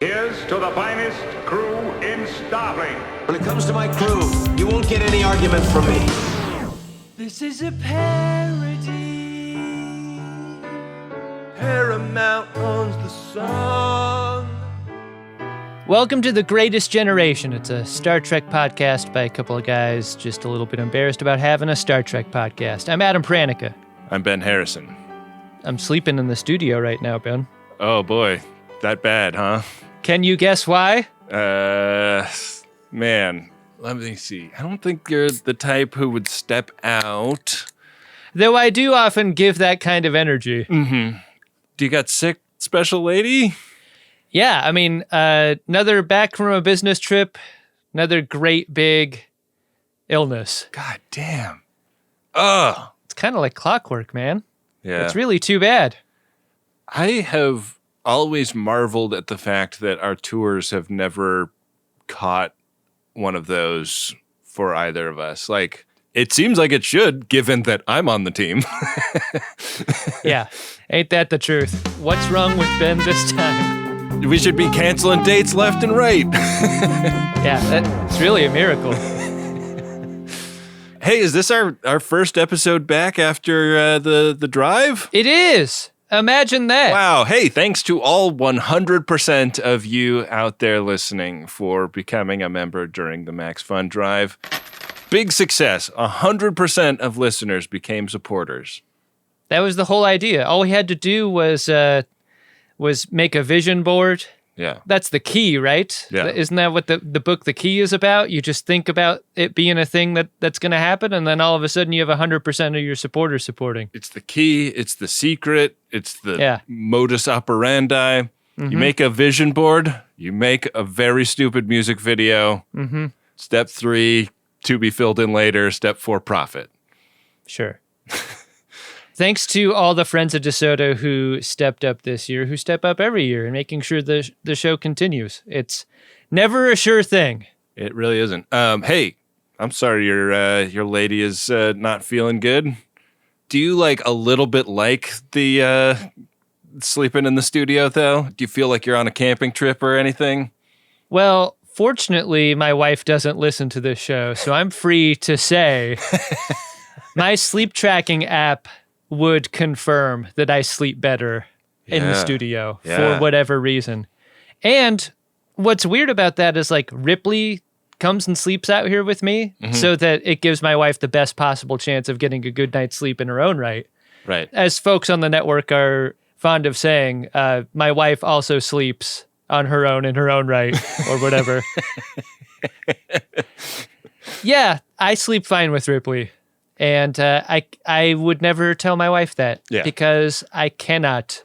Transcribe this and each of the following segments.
Here's to the finest crew in Starfleet. When it comes to my crew, you won't get any argument from me. This is a parody. Paramount owns the song. Welcome to The Greatest Generation. It's a Star Trek podcast by a couple of guys just a little bit embarrassed about having a Star Trek podcast. I'm Adam Pranica. I'm Ben Harrison. I'm sleeping in the studio right now, Ben. Oh boy, that bad, huh? Can you guess why? Man, let me see. I don't think you're the type who would step out. Though I do often give that kind of energy. Mm-hmm. Do you got sick, special lady? Yeah, I mean, another back from a business trip, another great big illness. God damn. Ugh. It's kind of like clockwork, man. Yeah. It's really too bad. I have always marveled at the fact that our tours have never caught one of those for either of us. Like, it seems like it should, given that I'm on the team. Yeah, ain't that the truth? What's wrong with Ben this time? We should be canceling dates left and right. Yeah, that's really a miracle. Hey, is this our first episode back after the drive? It is. Imagine that. Wow. Hey, thanks to all 100% of you out there listening for becoming a member during the Max Fun Drive. Big success. 100% of listeners became supporters. That was the whole idea. All we had to do was make a vision board. Yeah. That's the key, right? Yeah. Isn't that what the book The Key is about? You just think about it being a thing that's going to happen, and then all of a sudden you have 100% of your supporters supporting. It's the key. It's the secret. It's the modus operandi. Mm-hmm. You make a vision board. You make a very stupid music video. Mm-hmm. Step 3, to be filled in later. Step 4, profit. Sure. Thanks to all the friends of DeSoto who stepped up this year, who step up every year in making sure the show continues. It's never a sure thing. It really isn't. Hey, I'm sorry your lady is not feeling good. Do you like a little bit like the sleeping in the studio, though? Do you feel like you're on a camping trip or anything? Well, fortunately, my wife doesn't listen to this show, so I'm free to say my sleep tracking app would confirm that I sleep better in the studio for whatever reason. And what's weird about that is like Ripley comes and sleeps out here with me so that it gives my wife the best possible chance of getting a good night's sleep in her own right. Right. As folks on the network are fond of saying, my wife also sleeps on her own in her own right or whatever. Yeah, I sleep fine with Ripley. And I would never tell my wife that because I cannot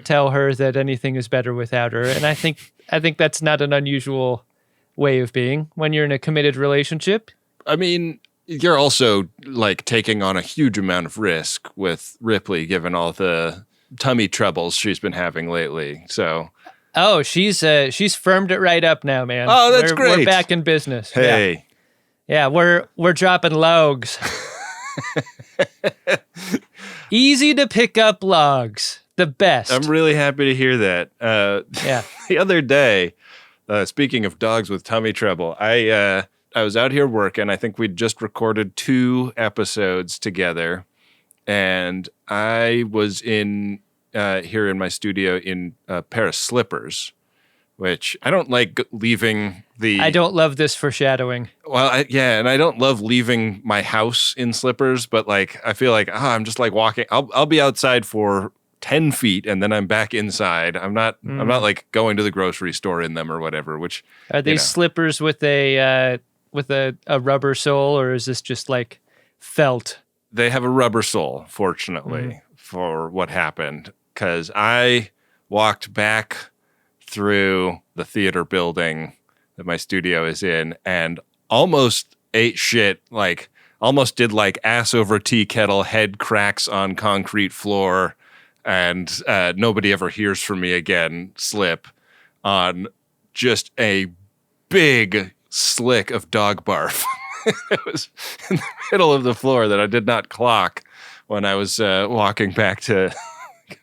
tell her that anything is better without her. And I think that's not an unusual way of being when you're in a committed relationship. I mean, you're also like taking on a huge amount of risk with Ripley, given all the tummy troubles she's been having lately. So, oh, she's firmed it right up now, man. Oh, that's great. We're back in business. Hey, yeah, we're dropping logs. Easy to pick up logs. The best. I'm really happy to hear that. The other day, speaking of dogs with tummy trouble, I was out here working. I think we'd just recorded 2 episodes together, and I was in here in my studio in a pair of slippers, which I don't like leaving the... I don't love this foreshadowing. Well, and I don't love leaving my house in slippers, but like I feel like I'm just like walking. I'll be outside for 10 feet and then I'm back inside. I'm not like going to the grocery store in them or whatever. Which are these slippers with a rubber sole, or is this just like felt? They have a rubber sole, fortunately, for what happened, because I walked back through the theater building that my studio is in and almost ate shit, like almost did like ass over tea kettle, head cracks on concrete floor, and nobody ever hears from me again slip on just a big slick of dog barf. It was in the middle of the floor that I did not clock when I was walking back to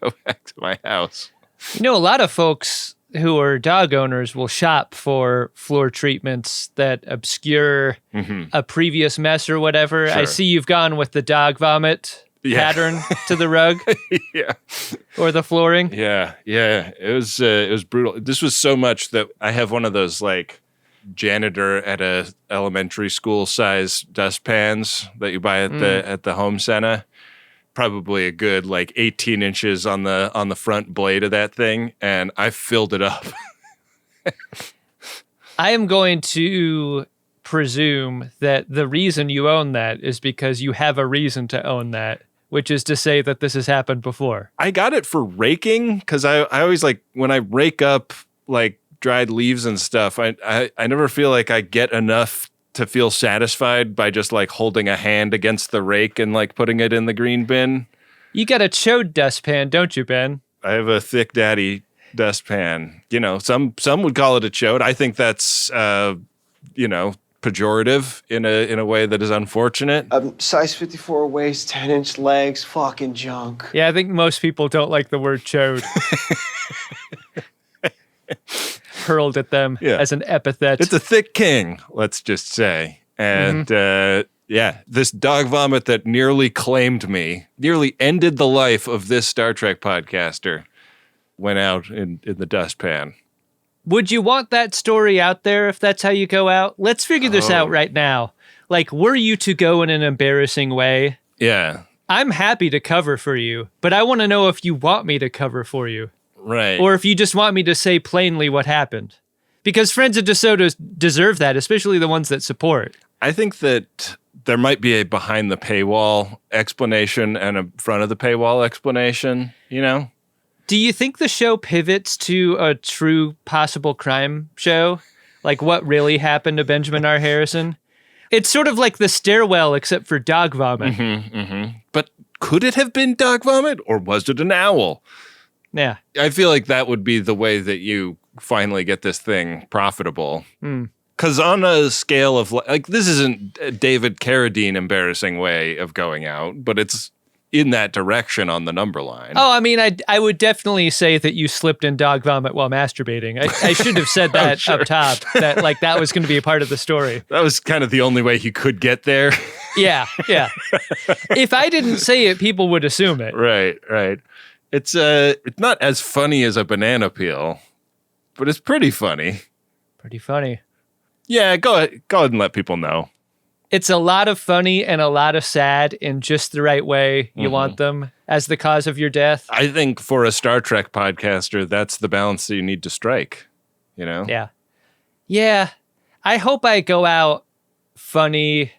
go back to my house. You know, a lot of folks who are dog owners will shop for floor treatments that obscure a previous mess or whatever. I Sure. see you've gone with the dog vomit pattern to the rug Yeah. or the flooring. Yeah. It was brutal. This was so much that I have one of those like janitor at a elementary school size dustpans that you buy at the home center. Probably a good like 18 inches on the front blade of that thing, and I filled it up. I am going to presume that the reason you own that is because you have a reason to own that, which is to say that this has happened before. I got it for raking because I always like when I rake up like dried leaves and stuff, I never feel like I get enough to feel satisfied by just like holding a hand against the rake and like putting it in the green bin. You got a chode dustpan, don't you, Ben? I have a thick daddy dustpan. You know, some would call it a chode. I think that's pejorative in a way that is unfortunate. Size 54 waist, 10-inch legs, fucking junk. Yeah, I think most people don't like the word chode. Hurled at them as an epithet. It's a thick king, let's just say. And this dog vomit that nearly claimed me, nearly ended the life of this Star Trek podcaster, went out in the dustpan. Would you want that story out there if that's how you go out? Let's figure this out right now. Like, were you to go in an embarrassing way? Yeah. I'm happy to cover for you, but I want to know if you want me to cover for you. Right. Or if you just want me to say plainly what happened. Because friends of DeSoto deserve that, especially the ones that support. I think that there might be a behind the paywall explanation and a front of the paywall explanation, you know? Do you think the show pivots to a true possible crime show? Like what really happened to Benjamin R. Harrison? It's sort of like The Stairwell, except for dog vomit. But could it have been dog vomit or was it an owl? Yeah. I feel like that would be the way that you finally get this thing profitable. Because on a scale of, like, this isn't a David Carradine embarrassing way of going out, but it's in that direction on the number line. Oh, I mean, I would definitely say that you slipped in dog vomit while masturbating. I should have said that up top, that like that was going to be a part of the story. That was kind of the only way he could get there. Yeah. If I didn't say it, people would assume it. Right. It's not as funny as a banana peel, but it's pretty funny. Pretty funny. Yeah, go ahead and let people know. It's a lot of funny and a lot of sad in just the right way you want them as the cause of your death. I think for a Star Trek podcaster, that's the balance that you need to strike, you know? Yeah. I hope I go out funny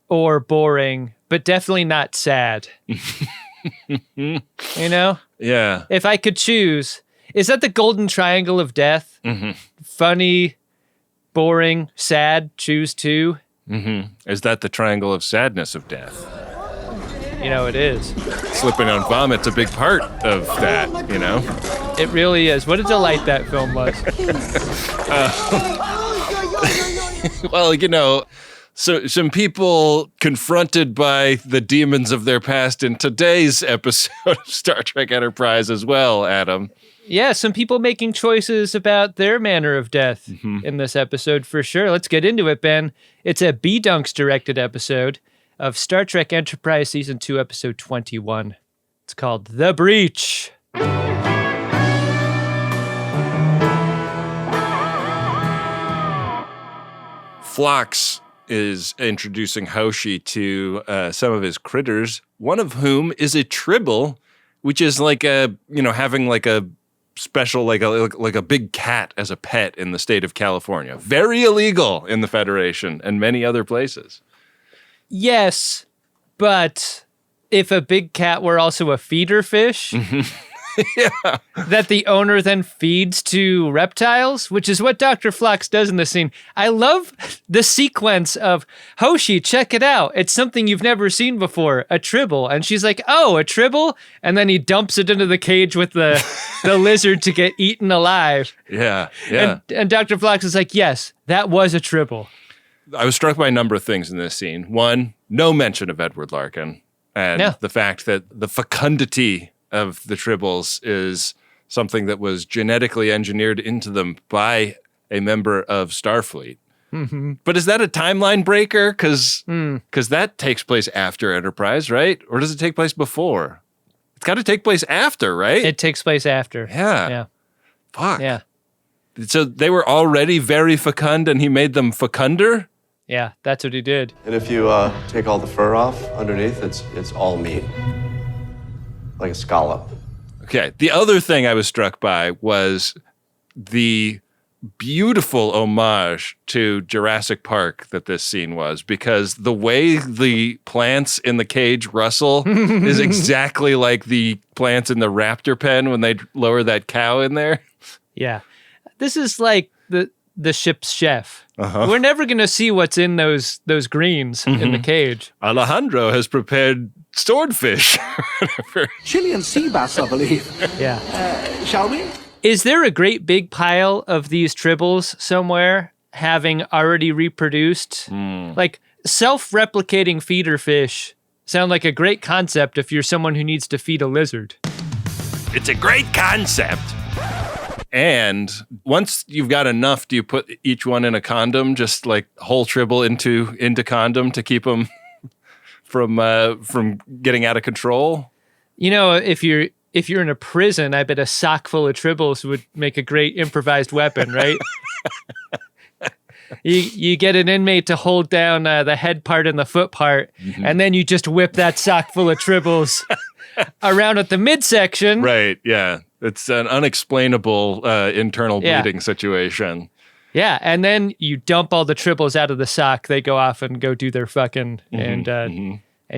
or boring, but definitely not sad. You know? Yeah. If I could choose, is that the golden triangle of death? Funny, boring, sad, choose two? Is that the triangle of sadness of death? You know, it is. Slipping on vomit's a big part of that, you know? It really is. What a delight that film was. Well, you know, so some people confronted by the demons of their past in today's episode of Star Trek Enterprise as well, Adam. Yeah, some people making choices about their manner of death in this episode for sure. Let's get into it, Ben. It's a B-Dunks directed episode of Star Trek Enterprise Season 2, Episode 21. It's called The Breach. Phlox is introducing Hoshi to some of his critters, one of whom is a tribble, which is like having like a special, like a big cat as a pet in the state of California. Very illegal in the Federation and many other places. Yes, but if a big cat were also a feeder fish, that the owner then feeds to reptiles, which is what Dr. Phlox does in the scene. I love the sequence of, Hoshi, check it out. It's something you've never seen before, a tribble. And she's like, oh, a tribble? And then he dumps it into the cage with the lizard to get eaten alive. Yeah. And Dr. Phlox is like, yes, that was a tribble. I was struck by a number of things in this scene. One, no mention of Edward Larkin. And the fact that the fecundity of the tribbles is something that was genetically engineered into them by a member of Starfleet. Mm-hmm. But is that a timeline breaker? Because that takes place after Enterprise, right? Or does it take place before? It's got to take place after, right? It takes place after. Yeah. Yeah. Fuck. Yeah. So they were already very fecund and he made them fecunder? Yeah, that's what he did. And if you take all the fur off underneath, it's all meat. Like a scallop. Okay. The other thing I was struck by was the beautiful homage to Jurassic Park that this scene was, because the way the plants in the cage rustle is exactly like the plants in the raptor pen when they lower that cow in there. Yeah. This is like the ship's chef. Uh-huh. We're never going to see what's in those greens in the cage. Alejandro has prepared swordfish. Chilean sea bass, I believe. Yeah. Shall we? Is there a great big pile of these tribbles somewhere having already reproduced? Like self-replicating feeder fish sound like a great concept if you're someone who needs to feed a lizard. It's a great concept. And once you've got enough, do you put each one in a condom, just like whole tribble into condom to keep them from getting out of control? You know, if you're in a prison, I bet a sock full of tribbles would make a great improvised weapon, right? You get an inmate to hold down the head part and the foot part, and then you just whip that sock full of tribbles around at the midsection. Right, yeah. It's an unexplainable internal bleeding situation. Yeah, and then you dump all the tribbles out of the sock. They go off and go do their fucking, and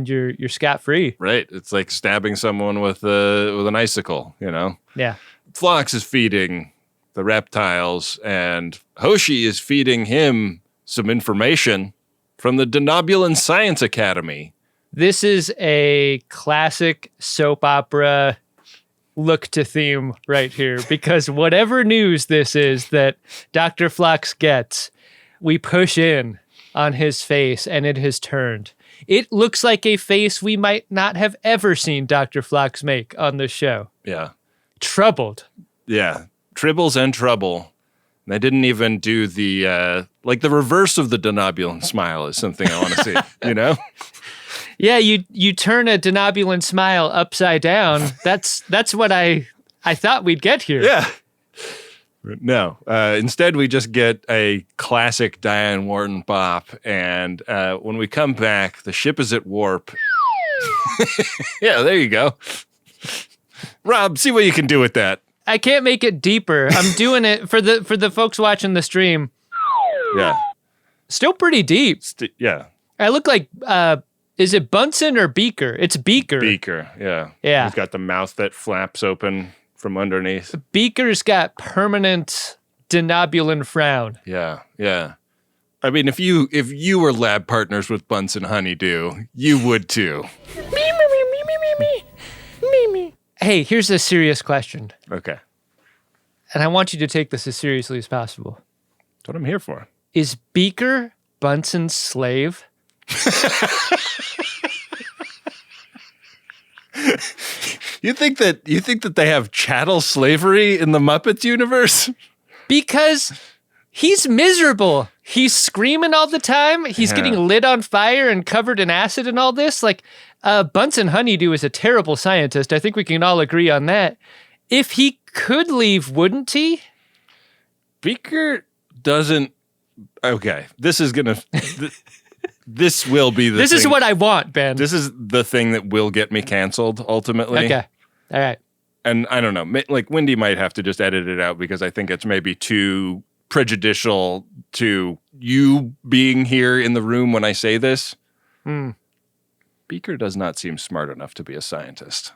you're scot-free. Right. It's like stabbing someone with an icicle, you know? Yeah. Phlox is feeding the reptiles, and Hoshi is feeding him some information from the Denobulan Science Academy. This is a classic soap opera look to theme right here, because whatever news this is that Dr. Phlox gets, we push in on his face and it has turned. It looks like a face we might not have ever seen Dr. Phlox make on this show. Yeah. Troubled. Yeah. Tribbles and trouble. They didn't even do the reverse of the Denobulan smile is something I want to see, you know? Yeah, you turn a Denobulan smile upside down. That's what I thought we'd get here. Yeah. No. Instead, we just get a classic Diane Warren bop, and when we come back, the ship is at warp. Yeah, there you go. Rob, see what you can do with that. I can't make it deeper. I'm doing it for the folks watching the stream. Yeah. Still pretty deep. Yeah. I look like, is it Bunsen or Beaker? It's Beaker. Beaker, yeah. Yeah. He's got the mouth that flaps open from underneath. Beaker's got permanent Denobulan frown. Yeah, yeah. I mean, if you were lab partners with Bunsen Honeydew, you would too. Hey, here's a serious question. Okay. And I want you to take this as seriously as possible. That's what I'm here for. Is Beaker Bunsen's slave? You think that they have chattel slavery in the Muppets universe? Because he's miserable. He's screaming all the time. He's getting lit on fire and covered in acid and all this. Like, Bunsen Honeydew is a terrible scientist. I think we can all agree on that. If he could leave, wouldn't he? Beaker doesn't. Okay, this is gonna. This will be the. This thing. is what I want, Ben. This is the thing that will get me canceled ultimately. Okay. All right. And I don't know, like Wendy might have to just edit it out because I think it's maybe too prejudicial to you being here in the room when I say this. Beaker does not seem smart enough to be a scientist.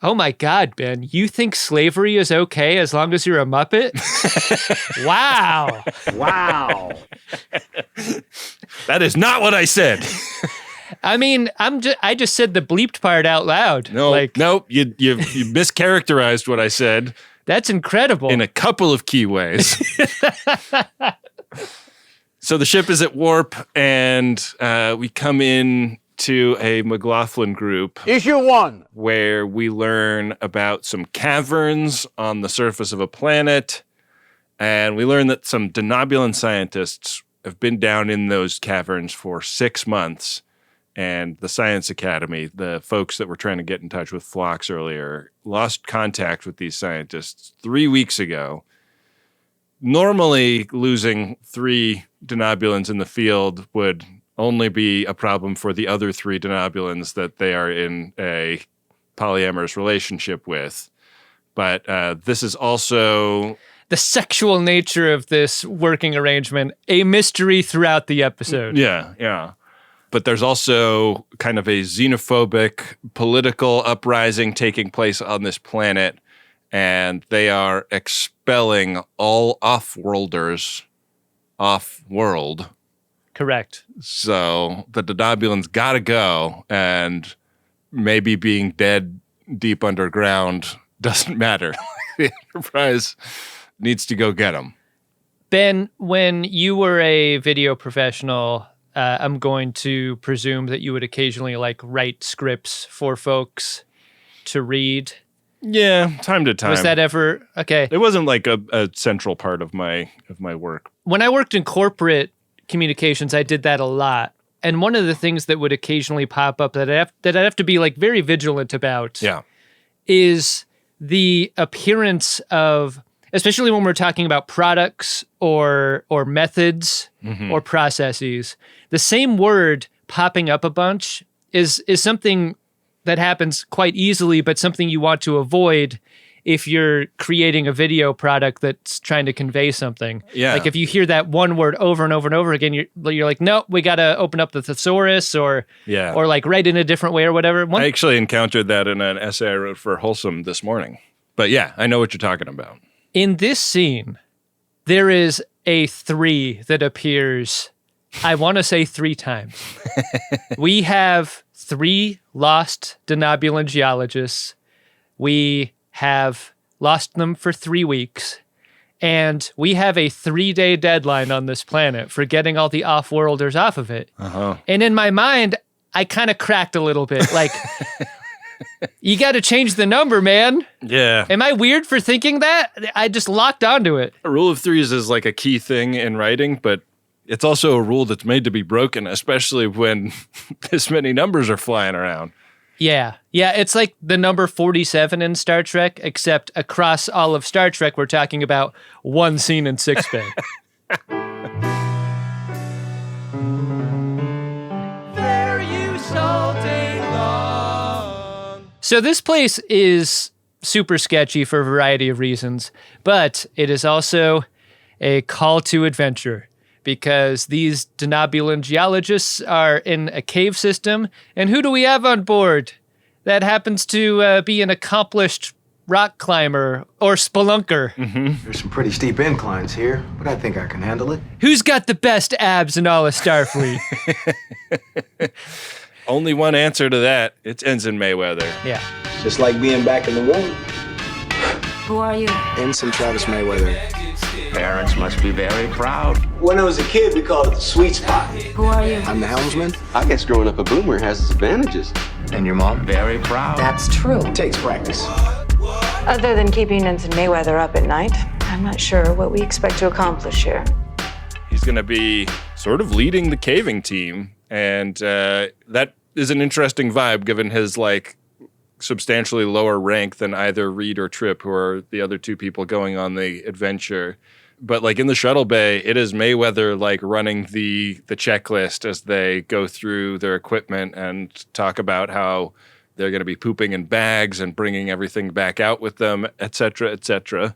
Oh my God, Ben. You think slavery is okay as long as you're a Muppet? Wow. Wow. That is not what I said. I mean, I just said the bleeped part out loud. No, nope. You mischaracterized what I said. That's incredible. In a couple of key ways. So the ship is at warp, and we come in to a McLaughlin group Issue 1. where we learn about some caverns on the surface of a planet. And we learn that some Denobulan scientists have been down in those caverns for 6 months. And the Science Academy, the folks that were trying to get in touch with Phlox earlier, lost contact with these scientists 3 weeks ago. Normally, losing 3 Denobulans in the field would only be a problem for the other 3 Denobulans that they are in a polyamorous relationship with. But this is also... The sexual nature of this working arrangement, a mystery throughout the episode. Yeah. But there's also kind of a xenophobic political uprising taking place on this planet, and they are expelling all off-worlders off-world. Correct. So the Denobulans gotta go, and maybe being dead deep underground doesn't matter. The Enterprise needs to go get them. Ben, when you were a video professional, I'm going to presume that you would occasionally write scripts for folks to read. Yeah, time to time. Was that ever okay? It wasn't like a central part of my work. When I worked in corporate communications, I did that a lot. And one of the things that would occasionally pop up that I'd have to be very vigilant about is the appearance of, especially when we're talking about products or methods or processes, the same word popping up a bunch is something that happens quite easily, but something you want to avoid if you're creating a video product that's trying to convey something. Yeah. Like if you hear that one word over and over and over again, you're like, no, we got to open up the thesaurus or write in a different way or whatever. I actually encountered that in an essay I wrote for Wholesome this morning. But yeah, I know what you're talking about. In this scene, there is a 3 that appears, I want to say 3 times. We have 3 lost Denobulan geologists. We have lost them for 3 weeks. And we have a 3-day deadline on this planet for getting all the off-worlders off of it. Uh-huh. And in my mind, I kind of cracked a little bit. You got to change the number, man. Yeah. Am I weird for thinking that? I just locked onto it. A rule of 3s is a key thing in writing, but it's also a rule that's made to be broken, especially when this many numbers are flying around. Yeah. It's like the number 47 in Star Trek, except across all of Star Trek, we're talking about one scene in sickbay. So this place is super sketchy for a variety of reasons, but it is also a call to adventure because these Denobulan geologists are in a cave system, and who do we have on board? That happens to be an accomplished rock climber or spelunker. Mm-hmm. There's some pretty steep inclines here, but I think I can handle it. Who's got the best abs in all of Starfleet? Only one answer to that. It's Ensign Mayweather. Yeah. Just like being back in the room. Who are you? Ensign Travis Mayweather. Parents must be very proud. When I was a kid, we called it the sweet spot. Who are you? I'm the helmsman. I guess growing up a boomer has its advantages. And your mom? Very proud. That's true. Takes practice. Other than keeping Ensign Mayweather up at night, I'm not sure what we expect to accomplish here. He's going to be sort of leading the caving team, and that is an interesting vibe given his substantially lower rank than either Reed or Tripp, who are the other 2 people going on the adventure. But in the shuttle bay, it is Mayweather running the checklist as they go through their equipment and talk about how they're going to be pooping in bags and bringing everything back out with them, et cetera, et cetera.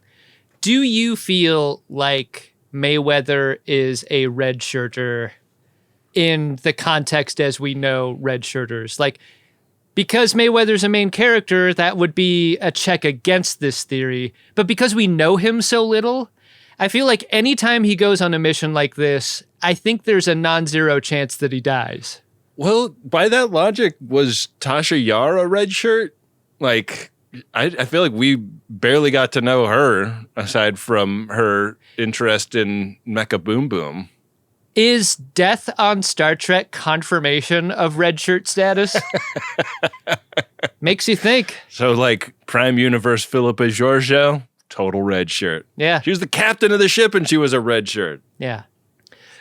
Do you feel like Mayweather is a redshirter in the context as we know redshirters? Because Mayweather's a main character, that would be a check against this theory. But because we know him so little, I feel like anytime he goes on a mission like this, I think there's a non-zero chance that he dies. Well, by that logic, was Tasha Yar a red shirt? I feel like we barely got to know her aside from her interest in Mecha Boom Boom. Is death on Star Trek confirmation of red shirt status? Makes you think. So like Prime Universe Philippa Giorgio, total red shirt. Yeah. She was the captain of the ship and she was a red shirt. Yeah.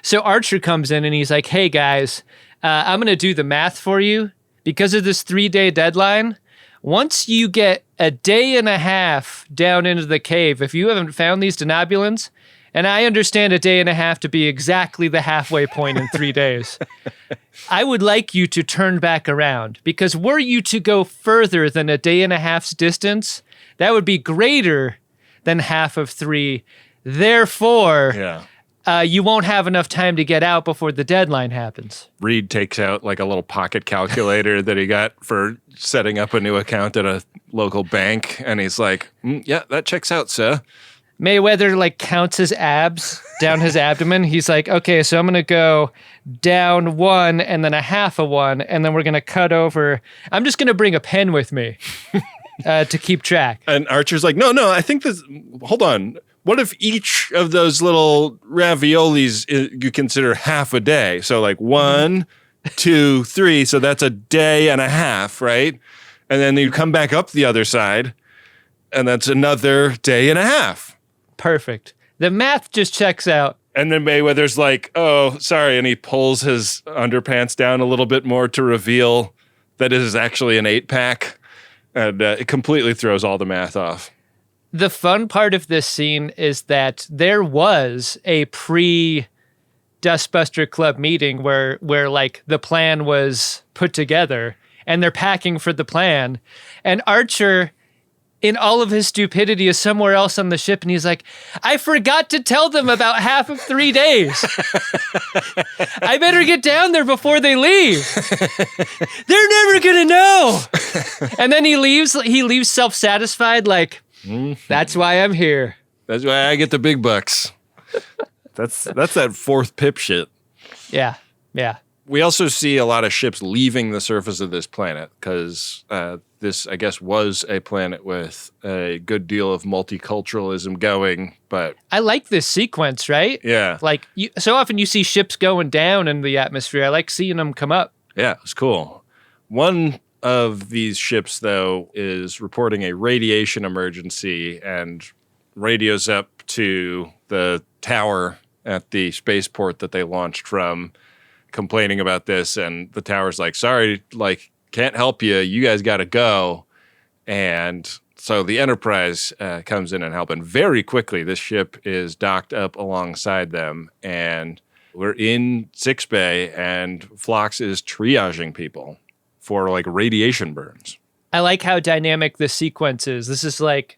So Archer comes in and he's like, hey guys, I'm going to do the math for you. Because of this 3-day deadline, once you get a day and a half down into the cave, if you haven't found these Denobulans, and I understand a day and a half to be exactly the halfway point in 3 days, I would like you to turn back around. Because were you to go further than a day and a half's distance, that would be greater than half of 3. Therefore, you won't have enough time to get out before the deadline happens. Reed takes out like a little pocket calculator that he got for setting up a new account at a local bank. And he's like, yeah, that checks out, sir. Mayweather like counts his abs down his abdomen. He's like, okay, so I'm going to go down 1 and then a half of 1. And then we're going to cut over. I'm just going to bring a pen with me to keep track. And Archer's like, no, I think this, hold on. What if each of those little raviolis you consider half a day? So like 1, 2, 3. So that's a day and a half, right? And then you come back up the other side and that's another day and a half. Perfect. The math just checks out. And then Mayweather's like, oh, sorry. And he pulls his underpants down a little bit more to reveal that it is actually an 8-pack. And it completely throws all the math off. The fun part of this scene is that there was a pre-Dustbuster Club meeting where like the plan was put together and they're packing for the plan. And Archer, in all of his stupidity, is somewhere else on the ship, and he's like, I forgot to tell them about half of 3 days. I better get down there before they leave. They're never gonna know. And then he leaves self-satisfied, like, that's why I'm here. That's why I get the big bucks. That's that fourth pip shit. Yeah. We also see a lot of ships leaving the surface of this planet because this, I guess, was a planet with a good deal of multiculturalism going. But I like this sequence, right? Yeah. Like, so often you see ships going down in the atmosphere. I like seeing them come up. Yeah, it's cool. One of these ships, though, is reporting a radiation emergency and radios up to the tower at the spaceport that they launched from, complaining about this. And the tower's like, sorry, like, can't help you. You guys got to go. And so the Enterprise comes in and help. And very quickly, this ship is docked up alongside them. And we're in 6 Bay, and Phlox is triaging people for like radiation burns. I like how dynamic this sequence is. This is like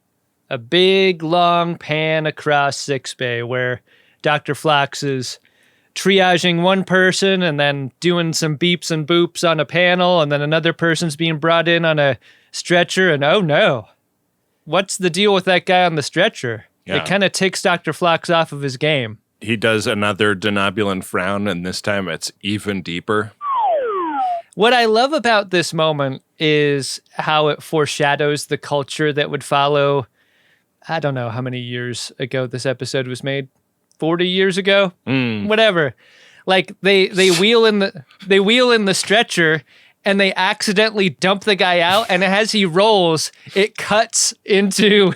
a big, long pan across 6 Bay where Dr. Phlox is triaging one person and then doing some beeps and boops on a panel, and then another person's being brought in on a stretcher, and oh no, what's the deal with that guy on the stretcher? Yeah. It kind of takes Dr. Phlox off of his game. He does another Denobulan frown, and this time it's even deeper. What I love about this moment is how it foreshadows the culture that would follow. I don't know how many years ago this episode was made. 40 years ago, whatever. Like they wheel in the stretcher and they accidentally dump the guy out, and as he rolls, it cuts into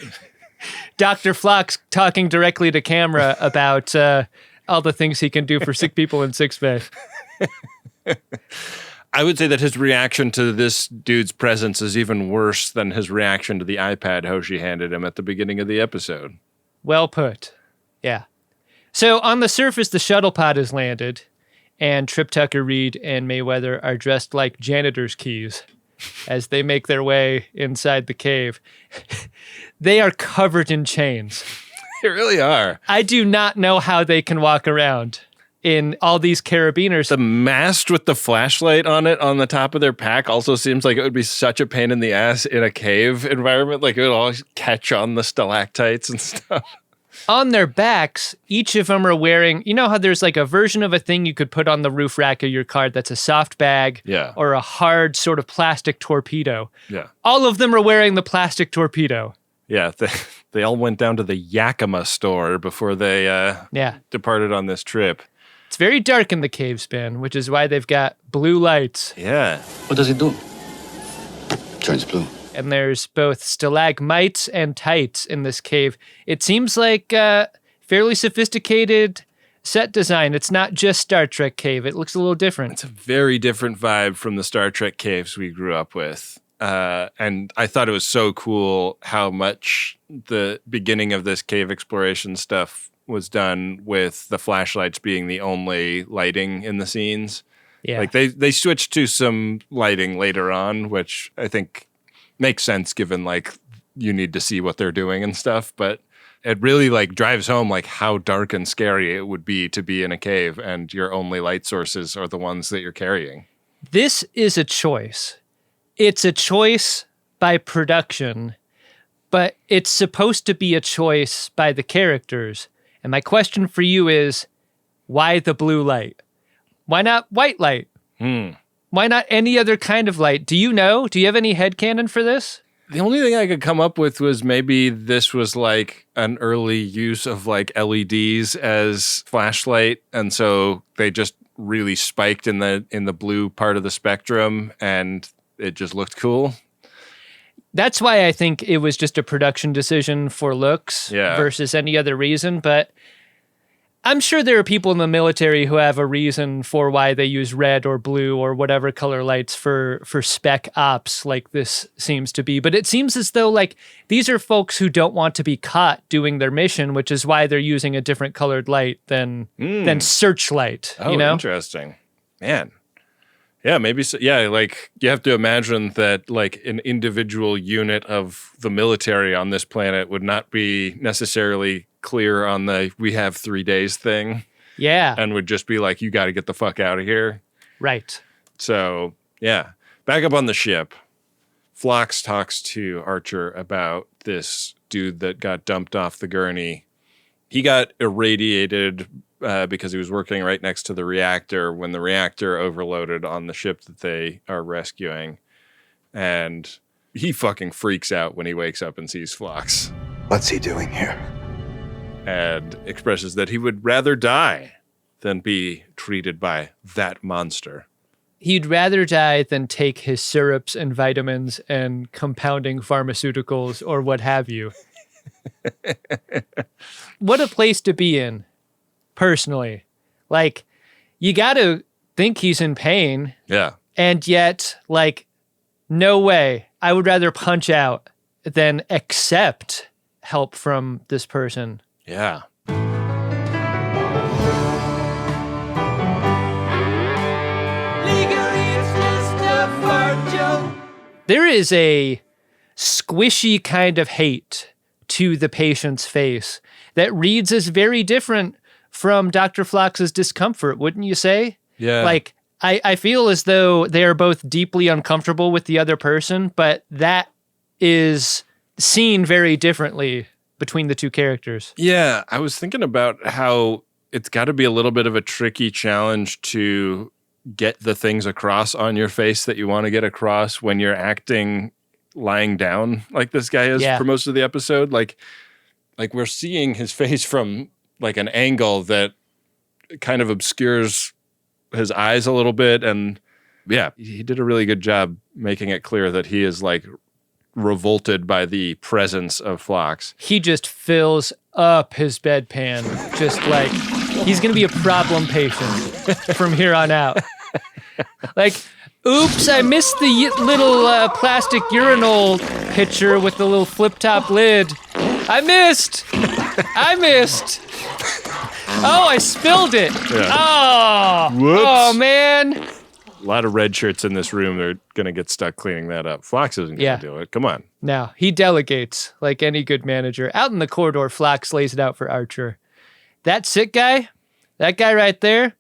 Dr. Phlox talking directly to camera about all the things he can do for sick people in 6 Bay. I would say that his reaction to this dude's presence is even worse than his reaction to the iPad Hoshi handed him at the beginning of the episode. Well put. Yeah. So on the surface, the shuttle pod has landed, and Trip Tucker, Reed, and Mayweather are dressed like janitor's keys as they make their way inside the cave. They are covered in chains. They really are. I do not know how they can walk around in all these carabiners. The mast with the flashlight on it on the top of their pack also seems like it would be such a pain in the ass in a cave environment. Like it would always catch on the stalactites and stuff. On their backs, each of them are wearing, you know how there's like a version of a thing you could put on the roof rack of your car that's a soft bag or a hard sort of plastic torpedo. Yeah. All of them are wearing the plastic torpedo. Yeah, they all went down to the Yakima store before they departed on this trip. It's very dark in the cave span, which is why they've got blue lights. Yeah. What does it do? Turns blue. And there's both stalagmites and tights in this cave. It seems like fairly sophisticated set design. It's not just Star Trek cave. It looks a little different. It's a very different vibe from the Star Trek caves we grew up with. And I thought it was so cool how much the beginning of this cave exploration stuff was done with the flashlights being the only lighting in the scenes. Yeah. Like they switched to some lighting later on, which I think makes sense given like you need to see what they're doing and stuff. But it really like drives home like how dark and scary it would be to be in a cave and your only light sources are the ones that you're carrying. This is a choice. It's a choice by production, but it's supposed to be a choice by the characters. And my question for you is, why the blue light? Why not white light? Why not any other kind of light? Do you know? Do you have any headcanon for this? The only thing I could come up with was maybe this was like an early use of like LEDs as flashlight. And so they just really spiked in the blue part of the spectrum and it just looked cool. That's why I think it was just a production decision for looks versus any other reason. But I'm sure there are people in the military who have a reason for why they use red or blue or whatever color lights for spec ops like this seems to be. But it seems as though like these are folks who don't want to be caught doing their mission, which is why they're using a different colored light than searchlight. Oh, you know? Interesting. Man. Yeah, maybe so. Yeah, like you have to imagine that like an individual unit of the military on this planet would not be necessarily clear on the we have 3 days thing. Yeah. And would just be like, you got to get the fuck out of here. Right. So, yeah. Back up on the ship. Phlox talks to Archer about this dude that got dumped off the gurney. He got irradiated because he was working right next to the reactor when the reactor overloaded on the ship that they are rescuing. And he fucking freaks out when he wakes up and sees Phlox. What's he doing here? And expresses that he would rather die than be treated by that monster. He'd rather die than take his syrups and vitamins and compounding pharmaceuticals or what have you. What a place to be in, personally. Like, you got to think he's in pain. Yeah. And yet, like, no way. I would rather punch out than accept help from this person. Yeah. There is a squishy kind of hate to the patient's face that reads as very different from Dr. Phlox's discomfort, wouldn't you say? Yeah. Like, I feel as though they are both deeply uncomfortable with the other person, but that is seen very differently between the two characters. Yeah, I was thinking about how it's got to be a little bit of a tricky challenge to get the things across on your face that you want to get across when you're acting lying down like this guy is for most of the episode. Like we're seeing his face from like an angle that kind of obscures his eyes a little bit. And yeah, he did a really good job making it clear that he is like revolted by the presence of Phlox. He just fills up his bedpan, just like he's going to be a problem patient from here on out. Like, oops, I missed the little plastic urinal pitcher with the little flip-top lid. I missed. Oh, I spilled it. Yeah. Oh, whoops. Oh, man. A lot of red shirts in this room. They're going to get stuck cleaning that up. Phlox isn't going to do it. Come on. No, he delegates like any good manager. Out in the corridor, Phlox lays it out for Archer. That sick guy, that guy right there,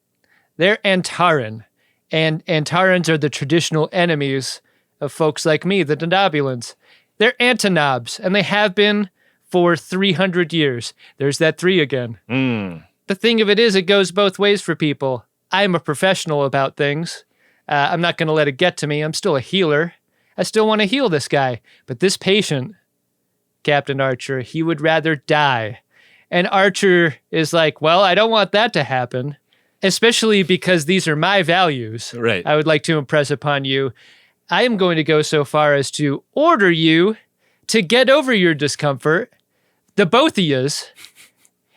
they're Antaran. And Antarans are the traditional enemies of folks like me, the Denobulans. They're antinobs, and they have been for 300 years. There's that 3 again. The thing of it is, it goes both ways for people. I'm a professional about things. I'm not going to let it get to me. I'm still a healer. I still want to heal this guy. But this patient, Captain Archer, he would rather die. And Archer is like, well, I don't want that to happen. especially because these are my values. Right. I would like to impress upon you. I am going to go so far as to order you to get over your discomfort, the both of yous,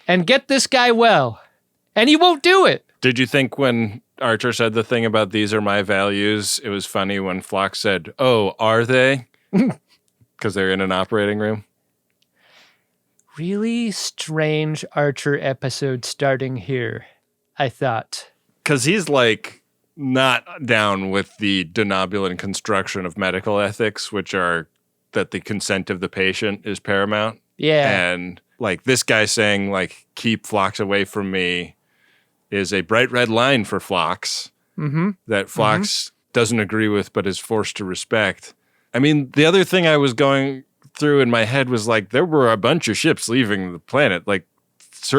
and get this guy well. And he won't do it. Did you think when Archer said the thing about these are my values, it was funny when Phlox said, "Oh, are they?" Because they're in an operating room. Really strange Archer episode starting here, I thought. Because he's like not down with the Denobulan construction of medical ethics, which are that the consent of the patient is paramount. Yeah. And like this guy saying like, keep Phlox away from me is a bright red line for Phlox that Phlox doesn't agree with but is forced to respect. I mean, the other thing I was going through in my head was like, there were a bunch of ships leaving the planet. Like,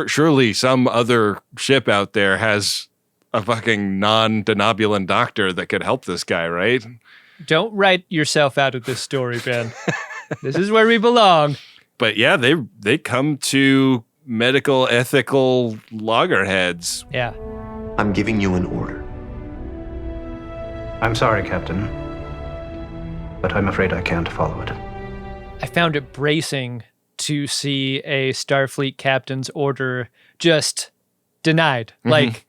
surely some other ship out there has a fucking non-Denobulan doctor that could help this guy, right? Don't write yourself out of this story, Ben. This is where we belong. But yeah, they come to medical ethical loggerheads. Yeah. I'm giving you an order. I'm sorry, Captain, but I'm afraid I can't follow it. I found it bracing to see a Starfleet captain's order just denied. Like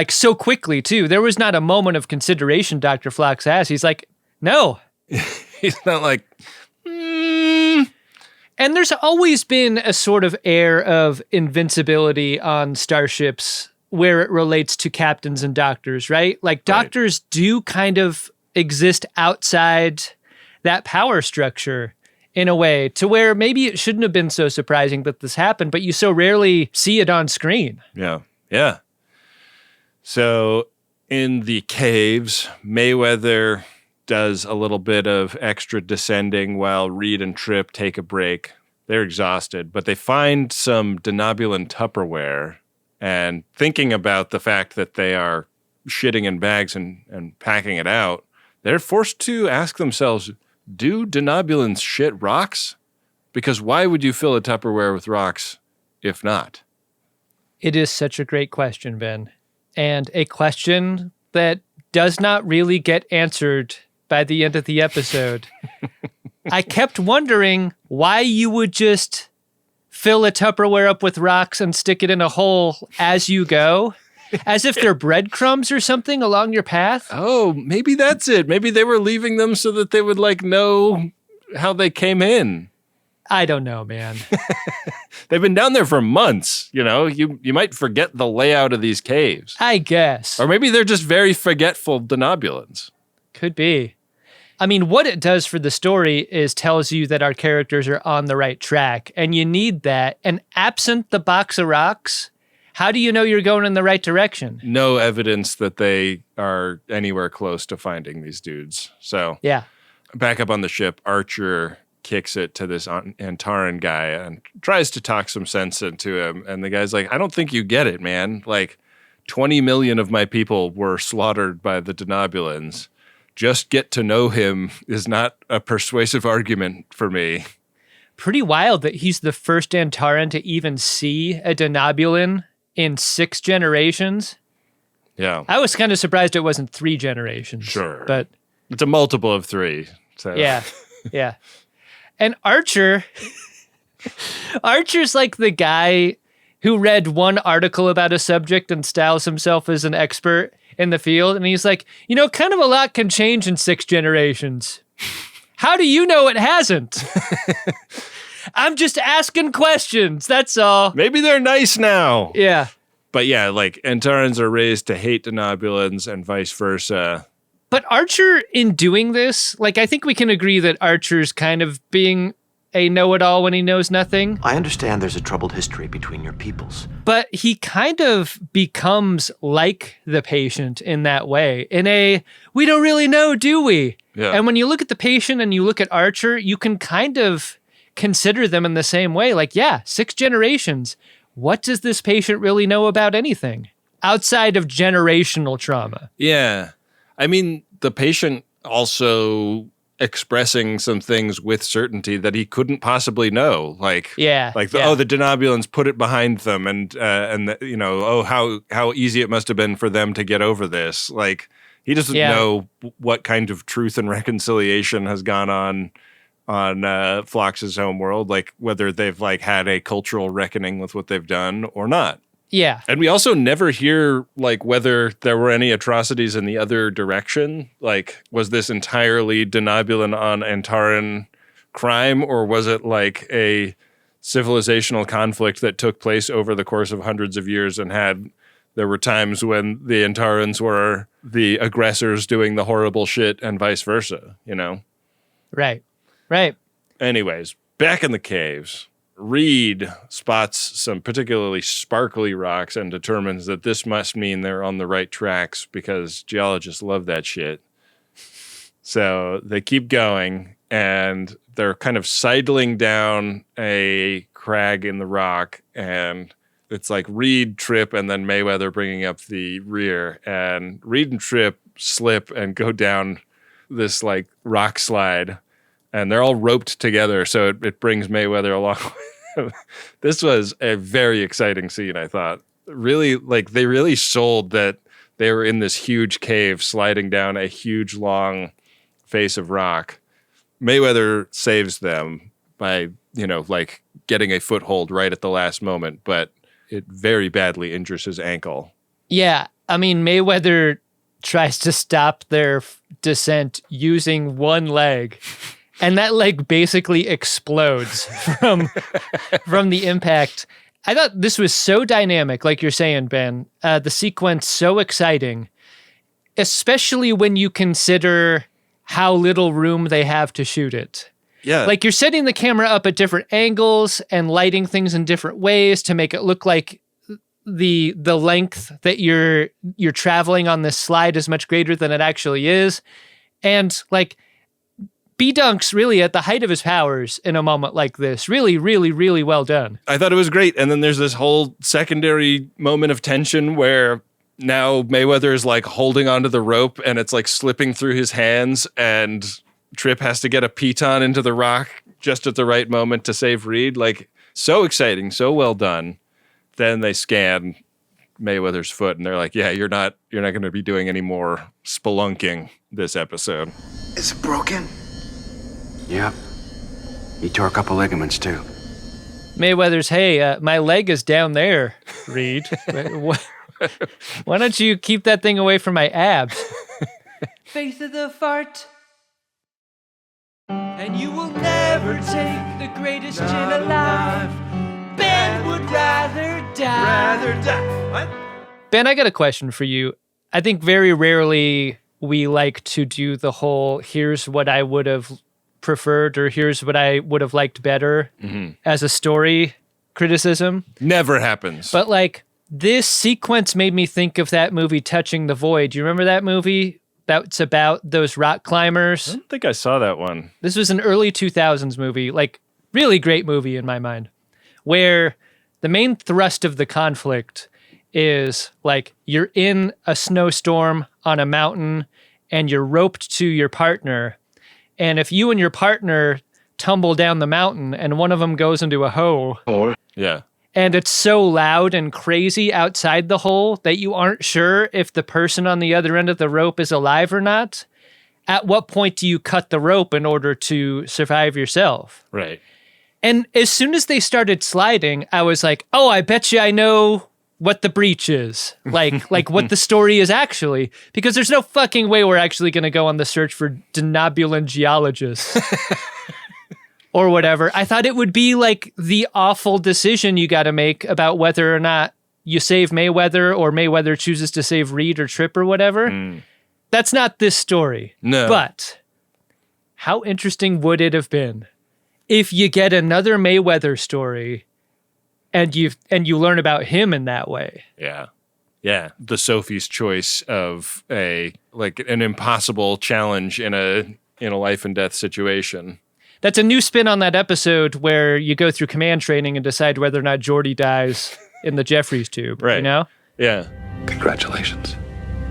so quickly, too. There was not a moment of consideration Dr. Phlox asked. He's like, no. He's not like, And there's always been a sort of air of invincibility on starships where it relates to captains and doctors, right? Like doctors do kind of exist outside that power structure in a way to where maybe it shouldn't have been so surprising that this happened, but you so rarely see it on screen. Yeah. Yeah. So in the caves, Mayweather does a little bit of extra descending while Reed and Trip take a break. They're exhausted, but they find some Denobulan Tupperware, and thinking about the fact that they are shitting in bags and packing it out, they're forced to ask themselves, do Denobulans shit rocks? Because why would you fill a Tupperware with rocks if not? It is such a great question, Ben, and a question that does not really get answered by the end of the episode. I kept wondering why you would just fill a Tupperware up with rocks and stick it in a hole as you go, as if they're breadcrumbs or something along your path. Oh, maybe that's it. Maybe they were leaving them so that they would like know how they came in. I don't know, man. They've been down there for months. You know, you might forget the layout of these caves. I guess. Or maybe they're just very forgetful Denobulans. Could be. I mean, what it does for the story is tells you that our characters are on the right track, and you need that. And absent the box of rocks, how do you know you're going in the right direction? No evidence that they are anywhere close to finding these dudes. So yeah, back up on the ship, Archer kicks it to this Antaran guy and tries to talk some sense into him. And the guy's like, I don't think you get it, man. Like 20 million of my people were slaughtered by the Denobulans. Just get to know him is not a persuasive argument for me. Pretty wild that he's the first Antaran to even see a Denobulan in 6 generations. Yeah. I was kind of surprised it wasn't 3 generations. Sure. But it's a multiple of 3. So. Yeah. Yeah. And Archer's like the guy who read one article about a subject and styles himself as an expert in the field. And he's like, you know, kind of a lot can change in 6 generations. How do you know it hasn't? I'm just asking questions. That's all. Maybe they're nice now. Yeah. But yeah, like Antarans are raised to hate Denobulans and vice versa. But Archer, in doing this, like, I think we can agree that Archer's kind of being a know-it-all when he knows nothing. I understand there's a troubled history between your peoples. But he kind of becomes like the patient in that way. In a, we don't really know, do we? Yeah. And when you look at the patient and you look at Archer, you can kind of consider them in the same way. Like, yeah, 6 generations. What does this patient really know about anything outside of generational trauma? Yeah. I mean, the patient also expressing some things with certainty that he couldn't possibly know. Like the Denobulans put it behind them, and how easy it must have been for them to get over this. Like he doesn't know what kind of truth and reconciliation has gone on Phlox's homeworld, like whether they've like had a cultural reckoning with what they've done or not. Yeah. And we also never hear like whether there were any atrocities in the other direction. Like, was this entirely Denobulan on Antaran crime, or was it like a civilizational conflict that took place over the course of hundreds of years and there were times when the Antarans were the aggressors doing the horrible shit and vice versa, you know? Right. Anyways, back in the caves, Reed spots some particularly sparkly rocks and determines that this must mean they're on the right tracks because geologists love that shit. So they keep going, and they're kind of sidling down a crag in the rock, and it's like Reed, Trip, and then Mayweather bringing up the rear, and Reed and Trip slip and go down this like rock slide, and they're all roped together, so it brings Mayweather along. This was a very exciting scene, I thought. Really, like, they really sold that they were in this huge cave sliding down a huge, long face of rock. Mayweather saves them by, like, getting a foothold right at the last moment, but it very badly injures his ankle. Yeah, I mean, Mayweather tries to stop their descent using one leg. And that leg basically explodes from the impact. I thought this was so dynamic, like you're saying, Ben. The sequence so exciting, especially when you consider how little room they have to shoot it. Yeah. Like you're setting the camera up at different angles and lighting things in different ways to make it look like the length that you're traveling on this slide is much greater than it actually is. And like, B-Dunk's really at the height of his powers in a moment like this. Really, really, really well done. I thought it was great. And then there's this whole secondary moment of tension where now Mayweather is like holding onto the rope and it's like slipping through his hands, and Trip has to get a piton into the rock just at the right moment to save Reed. Like, so exciting, so well done. Then they scan Mayweather's foot and they're like, yeah, you're not going to be doing any more spelunking this episode. Is it broken? Yep. He tore a couple ligaments, too. Mayweather's, hey, my leg is down there, Reed. Why don't you keep that thing away from my abs? Face of the fart. And you will never take the greatest gin alive. Ben would rather die. What? Ben, I got a question for you. I think very rarely we like to do the whole, here's what I would have preferred or here's what I would have liked better as a story criticism. Never happens. But like this sequence made me think of that movie Touching the Void. Do you remember that movie? That's about those rock climbers. I don't think I saw that one. This was an early 2000s movie, like really great movie in my mind, where the main thrust of the conflict is like you're in a snowstorm on a mountain and you're roped to your partner. And if you and your partner tumble down the mountain and one of them goes into a hole, yeah, and it's so loud and crazy outside the hole that you aren't sure if the person on the other end of the rope is alive or not, at what point do you cut the rope in order to survive yourself? Right. And as soon as they started sliding, I was like, oh, I bet you I know what the breach is, like what the story is actually, because there's no fucking way we're actually going to go on the search for Denobulan geologists or whatever. I thought it would be like the awful decision you got to make about whether or not you save Mayweather or Mayweather chooses to save Reed or Trip or whatever. That's not this story. No. But how interesting would it have been if you get another Mayweather story and you learn about him in that way? Yeah. Yeah. The Sophie's choice of an impossible challenge in a life and death situation. That's a new spin on that episode where you go through command training and decide whether or not Geordi dies in the Jeffries tube. Right. You know? Yeah. Congratulations.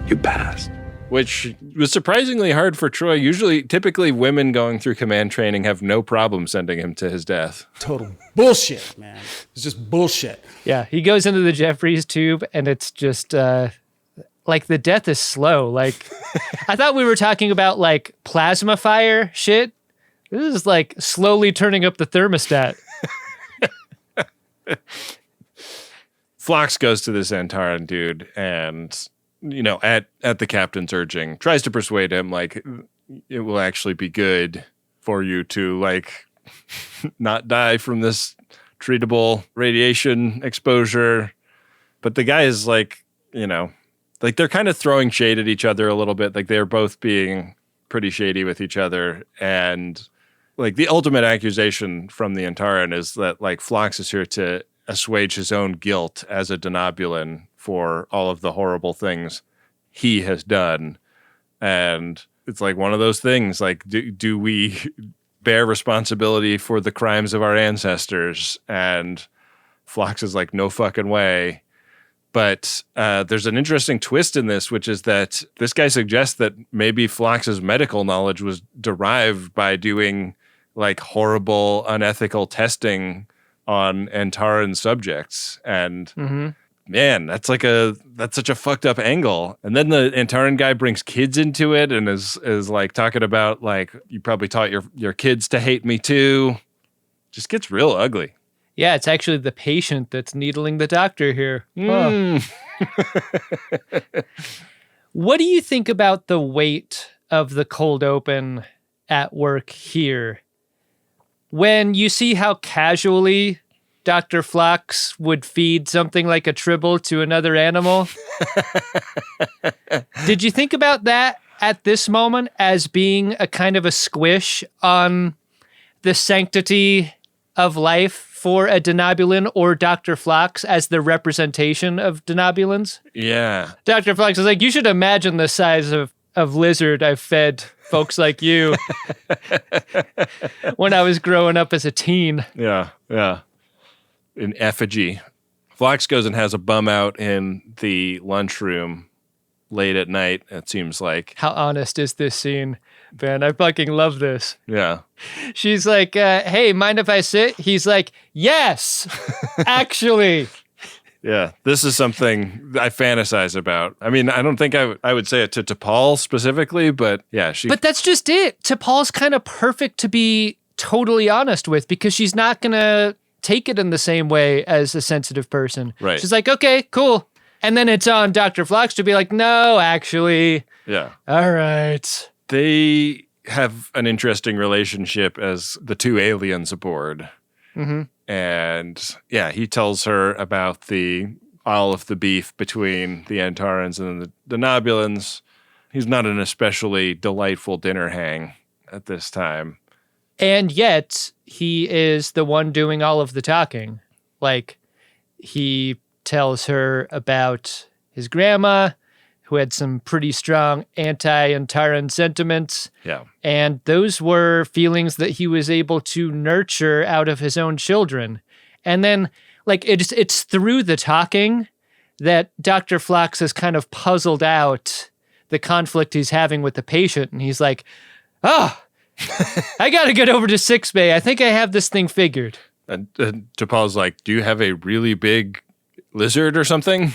You passed. which was surprisingly hard for Troy. Typically women going through command training have no problem sending him to his death. Total bullshit, man. It's just bullshit. Yeah, he goes into the Jeffries tube, and it's just like the death is slow. Like I thought we were talking about like plasma fire shit. This is like slowly turning up the thermostat. Phlox goes to this Antaran dude and, you know, at the captain's urging, tries to persuade him, like, it will actually be good for you to, like, not die from this treatable radiation exposure. But the guy is, like, you know, like, they're kind of throwing shade at each other a little bit. Like, they're both being pretty shady with each other. And, like, the ultimate accusation from the Antaran is that, like, Phlox is here to assuage his own guilt as a Denobulan for all of the horrible things he has done. And it's like one of those things, like, do we bear responsibility for the crimes of our ancestors? And Phlox is like, no fucking way. But there's an interesting twist in this, which is that this guy suggests that maybe Phlox's medical knowledge was derived by doing like horrible, unethical testing on Antaran subjects. And man, that's such a fucked up angle. And then the Antaran guy brings kids into it and is like talking about like, you probably taught your kids to hate me too. Just gets real ugly. Yeah, it's actually the patient that's needling the doctor here. Huh. What do you think about the weight of the cold open at work here? When you see how casually Dr. Phlox would feed something like a tribble to another animal, did you think about that at this moment as being a kind of a squish on the sanctity of life for a Denobulan or Dr. Phlox as the representation of Denobulans? Yeah. Dr. Phlox is like, you should imagine the size of lizard I've fed folks like you when I was growing up as a teen. Yeah, yeah. In effigy. Phlox goes and has a bum out in the lunchroom late at night, it seems like. How honest is this scene? Ben, I fucking love this. Yeah. She's like, hey, mind if I sit? He's like, yes, actually. Yeah, this is something I fantasize about. I mean, I don't think I would say it to T'Pol specifically, but yeah, But that's just it. T'Pol's kind of perfect to be totally honest with because she's not going to take it in the same way as a sensitive person. Right. She's like, okay, cool. And then it's on Dr. Phlox to be like, no, actually. Yeah. All right. They have an interesting relationship as the two aliens aboard. Mm-hmm. And yeah, he tells her about all of the beef between the Antarans and the Denobulans. He's not an especially delightful dinner hang at this time. And yet, he is the one doing all of the talking. Like, he tells her about his grandma, who had some pretty strong anti-Antaran sentiments. Yeah. And those were feelings that he was able to nurture out of his own children. And then, like, it's through the talking that Dr. Phlox has kind of puzzled out the conflict he's having with the patient. And he's like, oh, I got to get over to sickbay. I think I have this thing figured. And T'Pol's like, do you have a really big lizard or something?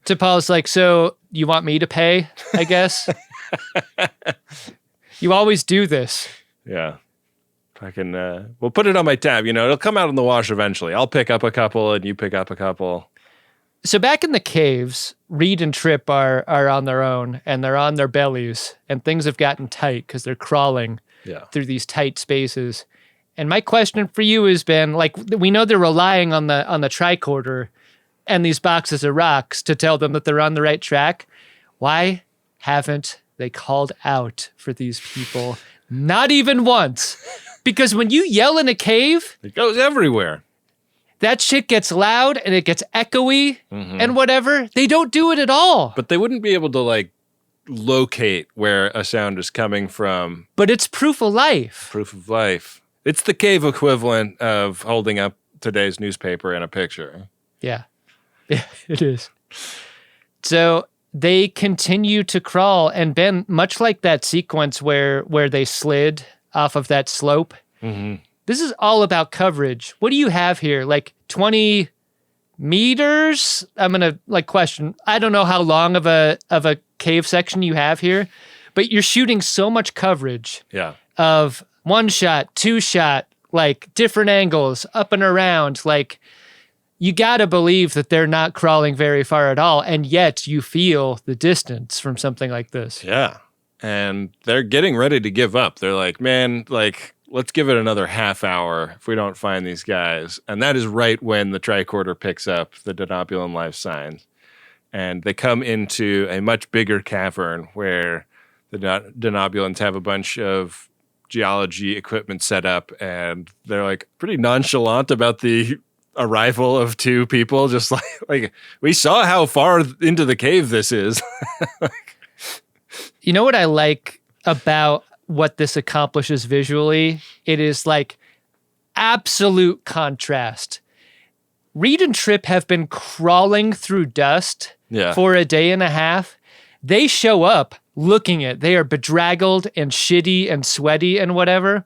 T'Pol's like, so you want me to pay, I guess? You always do this. Yeah. We'll put it on my tab. You know, it'll come out in the wash eventually. I'll pick up a couple and you pick up a couple. So back in the caves, Reed and Trip are on their own and they're on their bellies and things have gotten tight because they're crawling through these tight spaces. And my question for you has been, like, we know they're relying on the tricorder and these boxes of rocks to tell them that they're on the right track. Why haven't they called out for these people? Not even once. Because when you yell in a cave, it goes everywhere. That shit gets loud and it gets echoey and whatever. They don't do it at all. But they wouldn't be able to, like, locate where a sound is coming from. But it's proof of life. Proof of life. It's the cave equivalent of holding up today's newspaper in a picture. Yeah. Yeah, it is. So they continue to crawl. And Ben, much like that sequence where they slid off of that slope, this is all about coverage. What do you have here? Like 20 meters? I'm going to question. I don't know how long of a cave section you have here, but you're shooting so much coverage of one shot, two shot, like different angles, up and around. Like, you got to believe that they're not crawling very far at all. And yet you feel the distance from something like this. Yeah. And they're getting ready to give up. They're like, man, let's give it another half hour if we don't find these guys. And that is right when the tricorder picks up the Denobulan life signs. And they come into a much bigger cavern where the Denobulans have a bunch of geology equipment set up. And they're like pretty nonchalant about the arrival of two people. Just like we saw how far into the cave this is. You know what I like about what this accomplishes visually? It is like absolute contrast. Reed and Trip have been crawling through dust for a day and a half. They show up looking at, they are bedraggled and shitty and sweaty and whatever.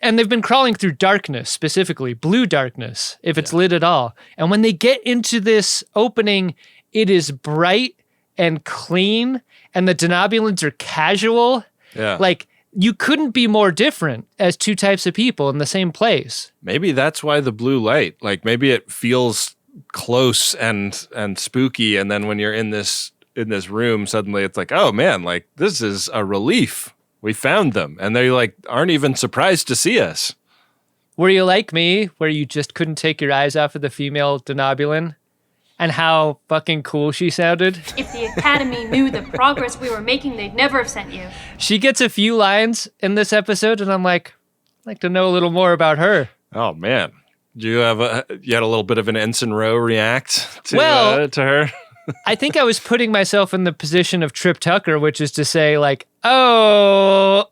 And they've been crawling through darkness, specifically blue darkness, if it's lit at all. And when they get into this opening, it is bright and clean, and the Denobulans are casual. Yeah. Like, you couldn't be more different as two types of people in the same place. Maybe that's why the blue light, like maybe it feels close and spooky. And then when you're in this room, suddenly it's like, oh man, like this is a relief. We found them. And they like aren't even surprised to see us. Were you like me, where you just couldn't take your eyes off of the female Denobulan? And how fucking cool she sounded. If the Academy knew the progress we were making, they'd never have sent you. She gets a few lines in this episode, and I'm like, I'd like to know a little more about her. Oh, man. You had a little bit of an Ensign Rowe react to her? I think I was putting myself in the position of Trip Tucker, which is to say, like, oh,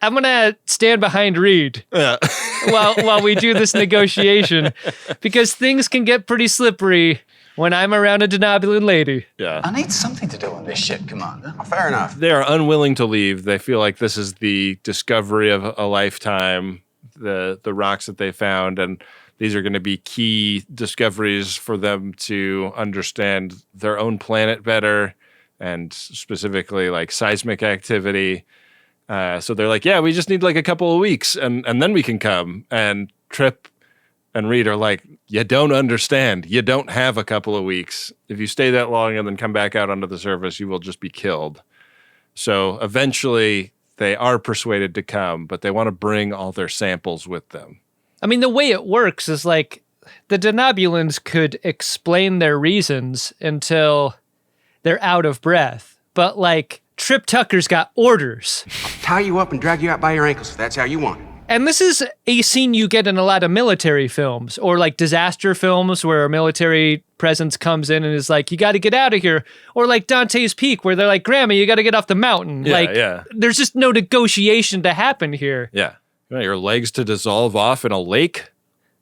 I'm going to stand behind Reed while we do this negotiation, because things can get pretty slippery when I'm around a Denobulan lady. Yeah. I need something to do on this ship, Commander. Fair enough. They are unwilling to leave. They feel like this is the discovery of a lifetime, the rocks that they found, and these are going to be key discoveries for them to understand their own planet better, and specifically like seismic activity. So they're like, yeah, we just need like a couple of weeks and then we can come. And Trip and Reed are like, you don't understand. You don't have a couple of weeks. If you stay that long and then come back out onto the surface, you will just be killed. So eventually they are persuaded to come, but they want to bring all their samples with them. I mean, the way it works is like the Denobulans could explain their reasons until they're out of breath. But like Trip Tucker's got orders. I'll tie you up and drag you out by your ankles if that's how you want it. And this is a scene you get in a lot of military films or like disaster films where a military presence comes in and is like, you got to get out of here. Or like Dante's Peak where they're like, Grandma, you got to get off the mountain. There's just no negotiation to happen here. Yeah. You want your legs to dissolve off in a lake?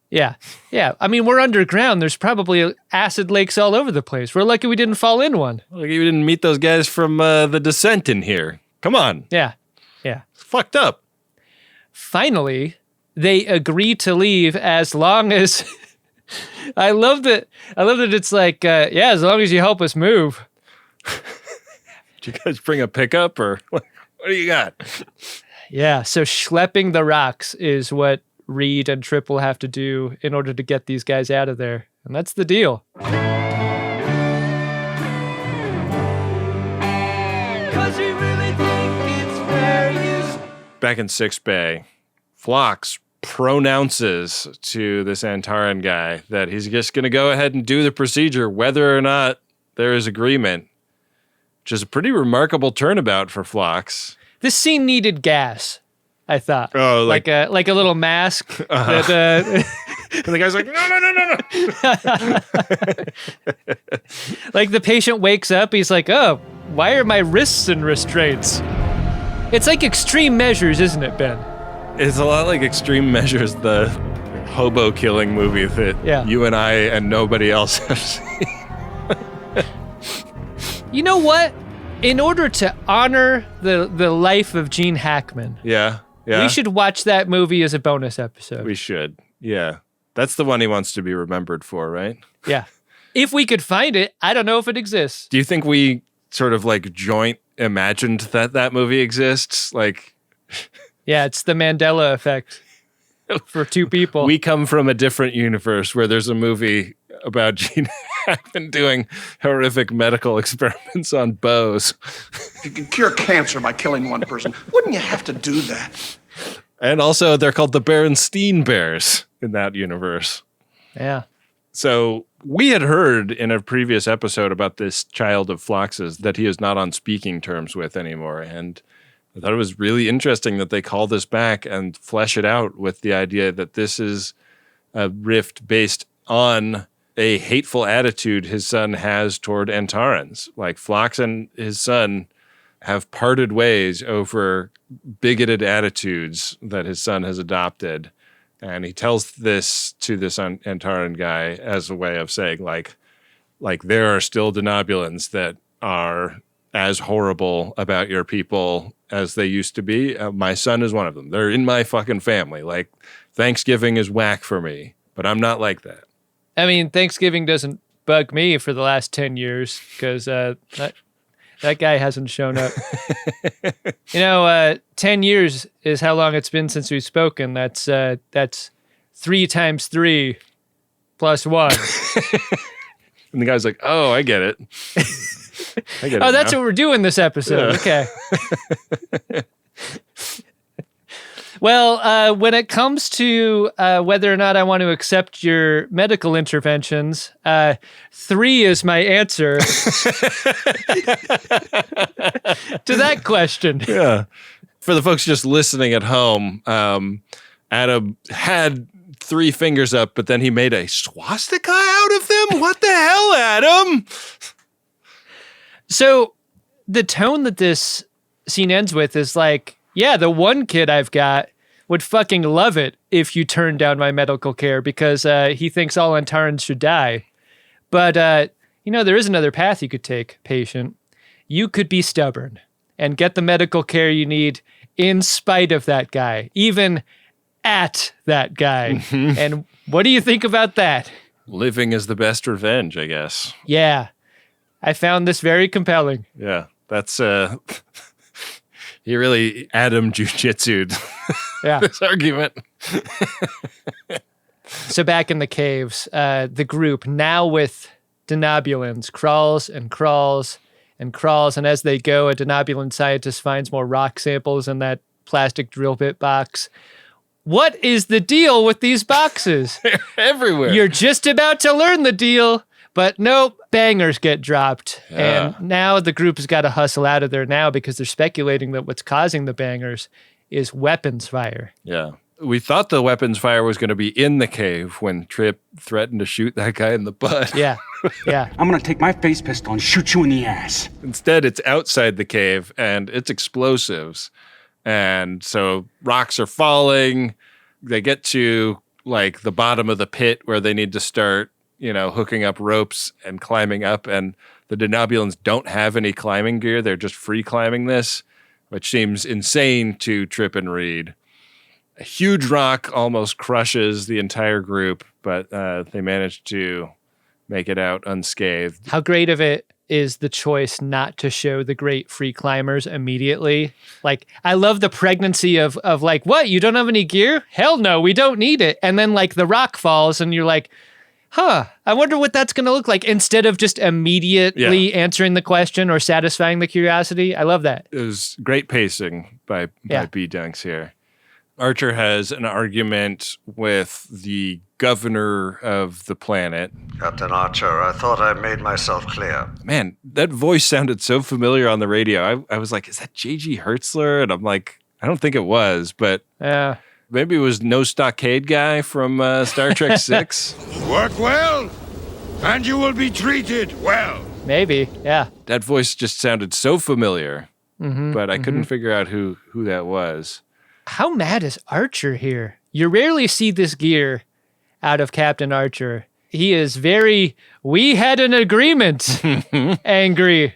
Yeah. Yeah. I mean, we're underground. There's probably acid lakes all over the place. We're lucky we didn't fall in one. Like you didn't meet those guys from the Descent in here. Come on. Yeah. Yeah. It's fucked up. Finally, they agree to leave as long as I love that it's like, as long as you help us move. Did you guys bring a pickup or what do you got? Yeah, so schlepping the rocks is what Reed and Trip will have to do in order to get these guys out of there. And that's the deal. 'Cause we really think it's fair use. Back in 6 Bay, Phlox pronounces to this Antaran guy that he's just going to go ahead and do the procedure whether or not there is agreement, which is a pretty remarkable turnabout for Phlox. This scene needed gas, I thought. Oh, like a little mask. That, and the guy's like, no. Like the patient wakes up, he's like, oh, why are my wrists in restraints? It's like Extreme Measures, isn't it, Ben? It's a lot like Extreme Measures, the hobo killing movie that you and I and nobody else have seen. You know what? In order to honor the life of Gene Hackman, Yeah. we should watch that movie as a bonus episode. We should. Yeah. That's the one he wants to be remembered for, right? Yeah. If we could find it, I don't know if it exists. Do you think we sort of like joint imagined that movie exists? Like, yeah, it's the Mandela effect for two people. We come from a different universe where there's a movie about Gene Hackman doing horrific medical experiments on bows. You can cure cancer by killing one person. Wouldn't you have to do that? And also, they're called the Berenstein Bears in that universe. Yeah. So we had heard in a previous episode about this child of Phlox's that he is not on speaking terms with anymore. And I thought it was really interesting that they call this back and flesh it out with the idea that this is a rift based on a hateful attitude his son has toward Antarans. Like Phlox and his son have parted ways over bigoted attitudes that his son has adopted. And he tells this to this Antaran guy as a way of saying, like there are still Denobulans that are as horrible about your people as they used to be. My son is one of them. They're in my fucking family. Like, Thanksgiving is whack for me, but I'm not like that. I mean, Thanksgiving doesn't bug me for the last 10 years because that guy hasn't shown up. 10 years is how long it's been since we've spoken. That's 3 times 3 plus 1. And the guy's like, oh, I get it. I get it that's now. what we're doing this episode. Yeah. Okay. Well, when it comes to whether or not I want to accept your medical interventions, 3 is my answer to that question. Yeah. For the folks just listening at home, Adam had 3 fingers up, but then he made a swastika out of them? What the hell, Adam? So the tone that this scene ends with is like, yeah, the one kid I've got would fucking love it if you turned down my medical care because he thinks all Antarans should die. But, there is another path you could take, patient. You could be stubborn and get the medical care you need in spite of that guy, even at that guy. Mm-hmm. And what do you think about that? Living is the best revenge, I guess. Yeah. I found this very compelling. Yeah, that's... He really Adam Jiu-Jitsu'd this argument. So back in the caves, the group, now with Denobulans, crawls and crawls and crawls. And as they go, a Denobulan scientist finds more rock samples in that plastic drill bit box. What is the deal with these boxes? They're everywhere. You're just about to learn the deal. But nope, bangers get dropped. Yeah. And now the group has got to hustle out of there now because they're speculating that what's causing the bangers is weapons fire. Yeah. We thought the weapons fire was going to be in the cave when Trip threatened to shoot that guy in the butt. Yeah. Yeah. I'm going to take my face pistol and shoot you in the ass. Instead, it's outside the cave and it's explosives. And so rocks are falling. They get to like the bottom of the pit where they need to start hooking up ropes and climbing up, and the Denobulans don't have any climbing gear. They're just free climbing this, which seems insane to Trip and Reed. A huge rock almost crushes the entire group, but they managed to make it out unscathed. How great of it is the choice not to show the great free climbers immediately? Like, I love the pregnancy of like, what, you don't have any gear? Hell no, we don't need it. And then like the rock falls and you're like, I wonder what that's going to look like, instead of just immediately answering the question or satisfying the curiosity. I love that. It was great pacing by B-Dunks here. Archer has an argument with the governor of the planet. Captain Archer, I thought I made myself clear. Man, that voice sounded so familiar on the radio. I was like, is that J.G. Hertzler? And I'm like, I don't think it was, but... Yeah. Maybe it was No Stockade guy from Star Trek 6. Work well, and you will be treated well. Maybe, yeah. That voice just sounded so familiar, but I couldn't figure out who that was. How mad is Archer here? You rarely see this gear out of Captain Archer. he is very, we had an agreement, angry.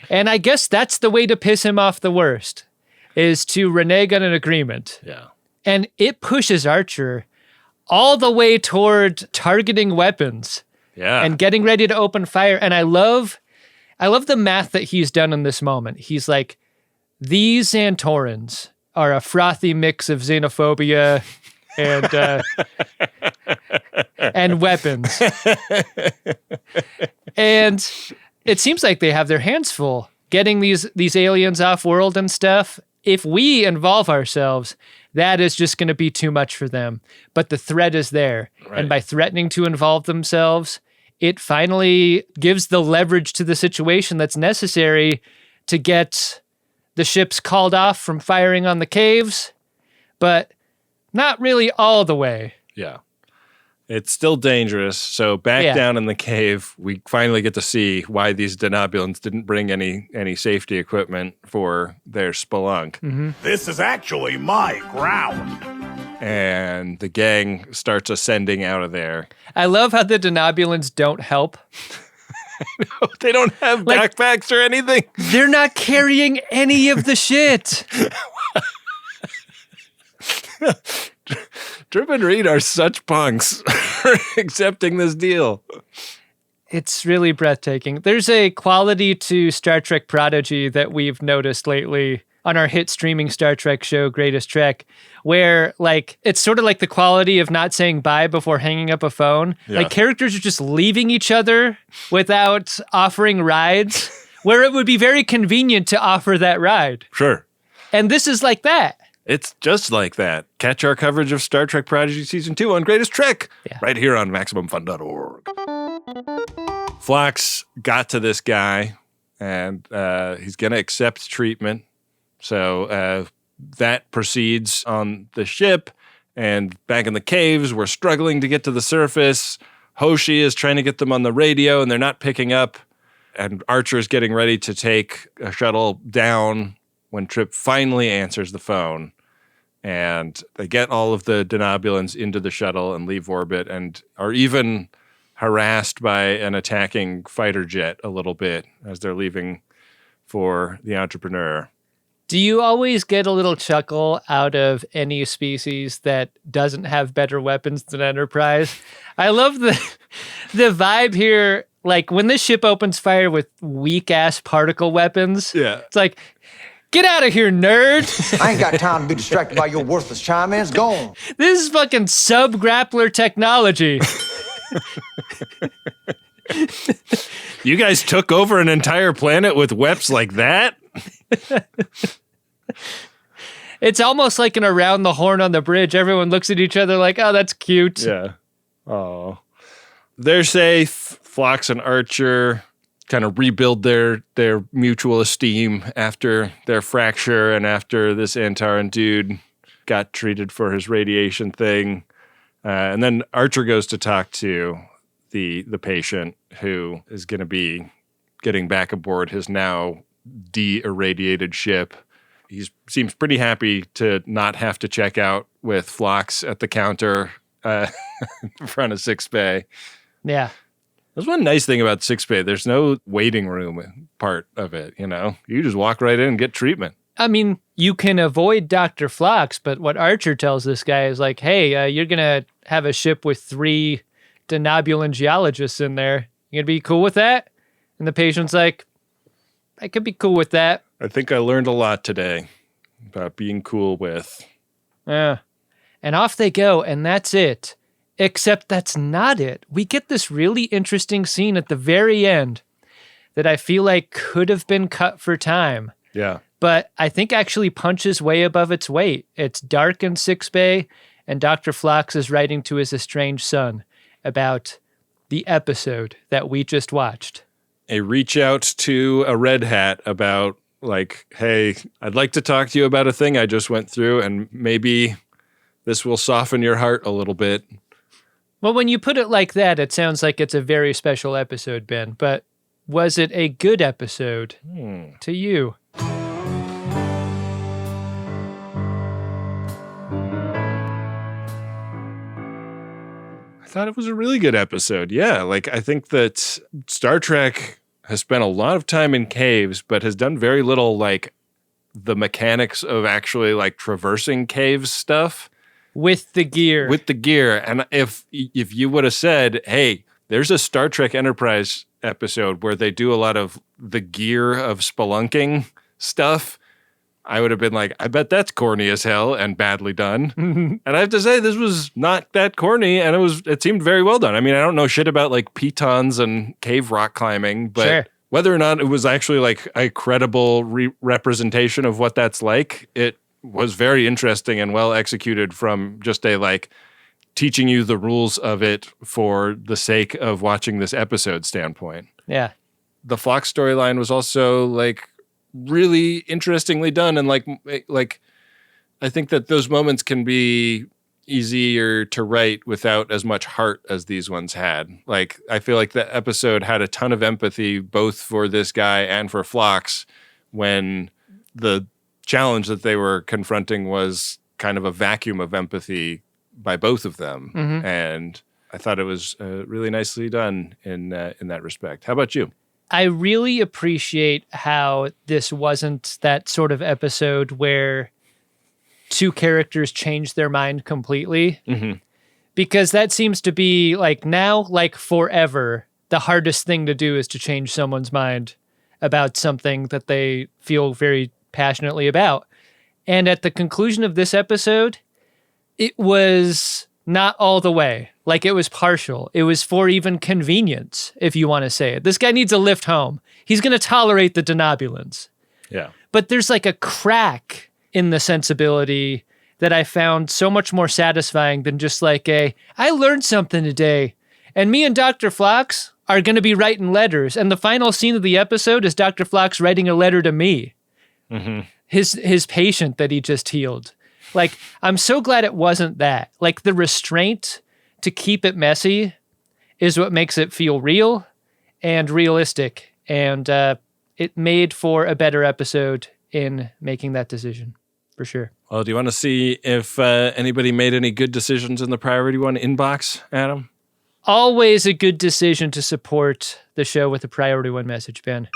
And I guess that's the way to piss him off the worst, is to renege on an agreement. Yeah. And it pushes Archer all the way toward targeting weapons. Yeah. And getting ready to open fire. And I love the math that he's done in this moment. He's like, these Antarans are a frothy mix of xenophobia and weapons. And it seems like they have their hands full getting these aliens off world and stuff. If we involve ourselves, that is just going to be too much for them. But the threat is there. Right. And by threatening to involve themselves, it finally gives the leverage to the situation that's necessary to get the ships called off from firing on the caves, but not really all the way. Yeah. It's still dangerous. So back down in the cave, we finally get to see why these Denobulans didn't bring any safety equipment for their spelunk. Mm-hmm. This is actually my ground. And the gang starts ascending out of there. I love how the Denobulans don't help. They don't have backpacks or anything. They're not carrying any of the shit. Trip and Reed are such punks for accepting this deal. It's really breathtaking. There's a quality to Star Trek Prodigy that we've noticed lately on our hit streaming Star Trek show, Greatest Trek, where like it's sort of like the quality of not saying bye before hanging up a phone. Yeah. Like characters are just leaving each other without offering rides, where it would be very convenient to offer that ride. Sure. And this is like that. It's just like that. Catch our coverage of Star Trek Prodigy Season 2 on Greatest Trek, right here on MaximumFun.org. Phlox got to this guy, and he's going to accept treatment. So that proceeds on the ship, and back in the caves, we're struggling to get to the surface. Hoshi is trying to get them on the radio, and they're not picking up. And Archer's getting ready to take a shuttle down when Trip finally answers the phone. And they get all of the Denobulans into the shuttle and leave orbit, and are even harassed by an attacking fighter jet a little bit as they're leaving for the Entrepreneur. Do you always get a little chuckle out of any species that doesn't have better weapons than Enterprise? I love the vibe here. Like when this ship opens fire with weak-ass particle weapons, it's like, get out of here, nerd. I ain't got time to be distracted by your worthless chime-ins. Go on. This is fucking Sub-Grappler technology. You guys took over an entire planet with weps like that? It's almost like an around the horn on the bridge. Everyone looks at each other like, oh, that's cute. Yeah. Oh. They're safe. Phlox and Archer kind of rebuild their mutual esteem after their fracture and after this Antaran dude got treated for his radiation thing. And then Archer goes to talk to the patient who is going to be getting back aboard his now de-irradiated ship. He seems pretty happy to not have to check out with Phlox at the counter in front of sickbay. Yeah. There's one nice thing about sickbay. There's no waiting room part of it, you know? You just walk right in and get treatment. I mean, you can avoid Dr. Phlox, but what Archer tells this guy is like, hey, you're going to have a ship with 3 Denobulan geologists in there. You going to be cool with that? And the patient's like, I could be cool with that. I think I learned a lot today about being cool with. Yeah. And off they go, and that's it. Except that's not it. We get this really interesting scene at the very end that I feel like could have been cut for time. Yeah. But I think actually punches way above its weight. It's dark in sickbay, and Dr. Phlox is writing to his estranged son about the episode that we just watched. A reach out to a red hat about like, hey, I'd like to talk to you about a thing I just went through, and maybe this will soften your heart a little bit. Well, when you put it like that, it sounds like it's a very special episode, Ben. But was it a good episode to you? I thought it was a really good episode. Yeah, like I think that Star Trek has spent a lot of time in caves, but has done very little like the mechanics of actually like traversing caves stuff. With the gear. And if you would have said, hey, there's a Star Trek Enterprise episode where they do a lot of the gear of spelunking stuff, I would have been like, I bet that's corny as hell and badly done. And I have to say, this was not that corny, and it seemed very well done. I mean, I don't know shit about like pitons and cave rock climbing, but whether or not it was actually like a credible representation of what that's like, it was very interesting and well executed from just a like teaching you the rules of it for the sake of watching this episode standpoint. Yeah. The Phlox storyline was also like really interestingly done, and like I think that those moments can be easier to write without as much heart as these ones had. Like I feel like the episode had a ton of empathy both for this guy and for Phlox when the challenge that they were confronting was kind of a vacuum of empathy by both of them. Mm-hmm. And I thought it was really nicely done in that respect. How about you? I really appreciate how this wasn't that sort of episode where two characters change their mind completely. Mm-hmm. Because that seems to be like now, like forever, the hardest thing to do is to change someone's mind about something that they feel very passionately about. And at the conclusion of this episode, it was not all the way. Like it was partial. It was for even convenience, if you want to say it. This guy needs a lift home. He's going to tolerate the Denobulans. Yeah. But there's like a crack in the sensibility that I found so much more satisfying than just like I learned something today. And me and Dr. Phlox are going to be writing letters. And the final scene of the episode is Dr. Phlox writing a letter to me. Mm-hmm. His patient that he just healed. Like, I'm so glad it wasn't that. Like, the restraint to keep it messy is what makes it feel real and realistic. And it made for a better episode in making that decision, for sure. Well, do you want to see if anybody made any good decisions in the Priority One inbox, Adam? Always a good decision to support the show with a Priority One message, Ben.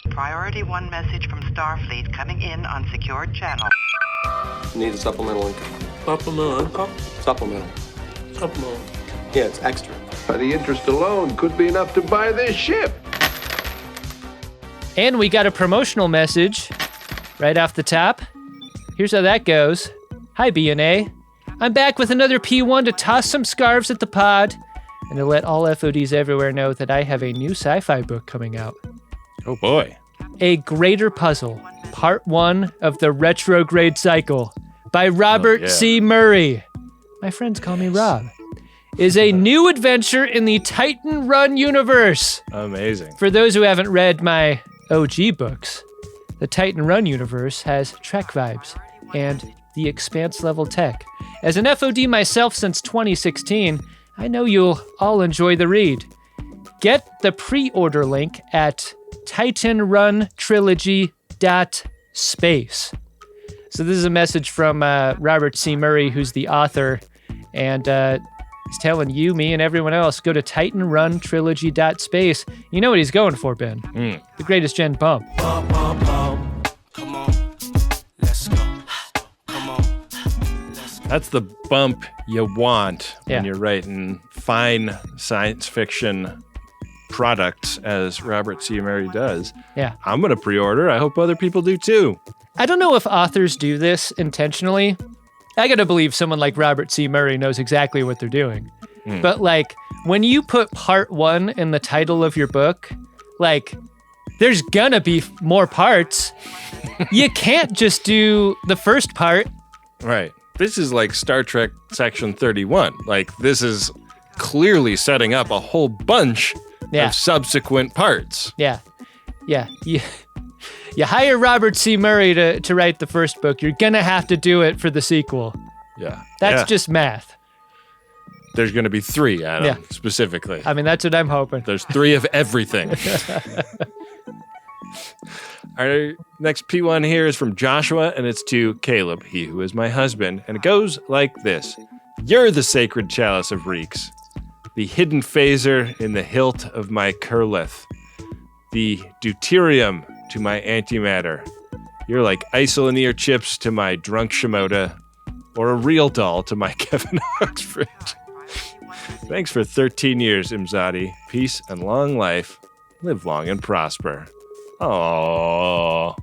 Priority 1 message from Starfleet coming in on secured channel. Need a supplemental income. Supplemental income? Supplemental. Supplemental. Yeah, it's extra. The interest alone could be enough to buy this ship. And we got a promotional message right off the top. Here's how that goes. Hi, B&A. I'm back with another P1 to toss some scarves at the pod and to let all FODs everywhere know that I have a new sci-fi book coming out. Oh, boy. A Greater Puzzle, Part 1 of the Retrograde Cycle by Robert C. Murray. My friends call me Rob. Is a new adventure in the Titan Run universe. Amazing. For those who haven't read my OG books, the Titan Run universe has Trek vibes and the Expanse level tech. As an FOD myself since 2016, I know you'll all enjoy the read. Get the pre-order link at TitanRunTrilogy.space. So this is a message from Robert C. Murray, who's the author, and he's telling you, me, and everyone else, go to TitanRunTrilogy.space. You know what he's going for, Ben? The greatest gen bump. Bump, bump, bump. Come on, let's go. Come on, let's go. That's the bump you want when you're writing fine science fiction products, as Robert C. Murray does. Yeah. I'm going to pre-order. I hope other people do too. I don't know if authors do this intentionally. I gotta believe someone like Robert C. Murray knows exactly what they're doing. But like, when you put part 1 in the title of your book, like, there's gonna be more parts. You can't just do the first part. Right. This is like Star Trek Section 31. Like, this is clearly setting up a whole bunch of subsequent parts. Yeah. You hire Robert C. Murray to write the first book. You're going to have to do it for the sequel. Yeah. That's just math. There's going to be 3, Adam, specifically. I mean, that's what I'm hoping. There's 3 of everything. Our next P1 here is from Joshua, and it's to Caleb, he who is my husband. And it goes like this. You're the sacred chalice of reeks. the hidden phaser in the hilt of my Kurlith, the deuterium to my antimatter. You're like isolinear chips to my drunk Shimoda, or a real doll to my Kevin Oxford. Thanks for 13 years, Imzadi. Peace and long life. Live long and prosper. Oh,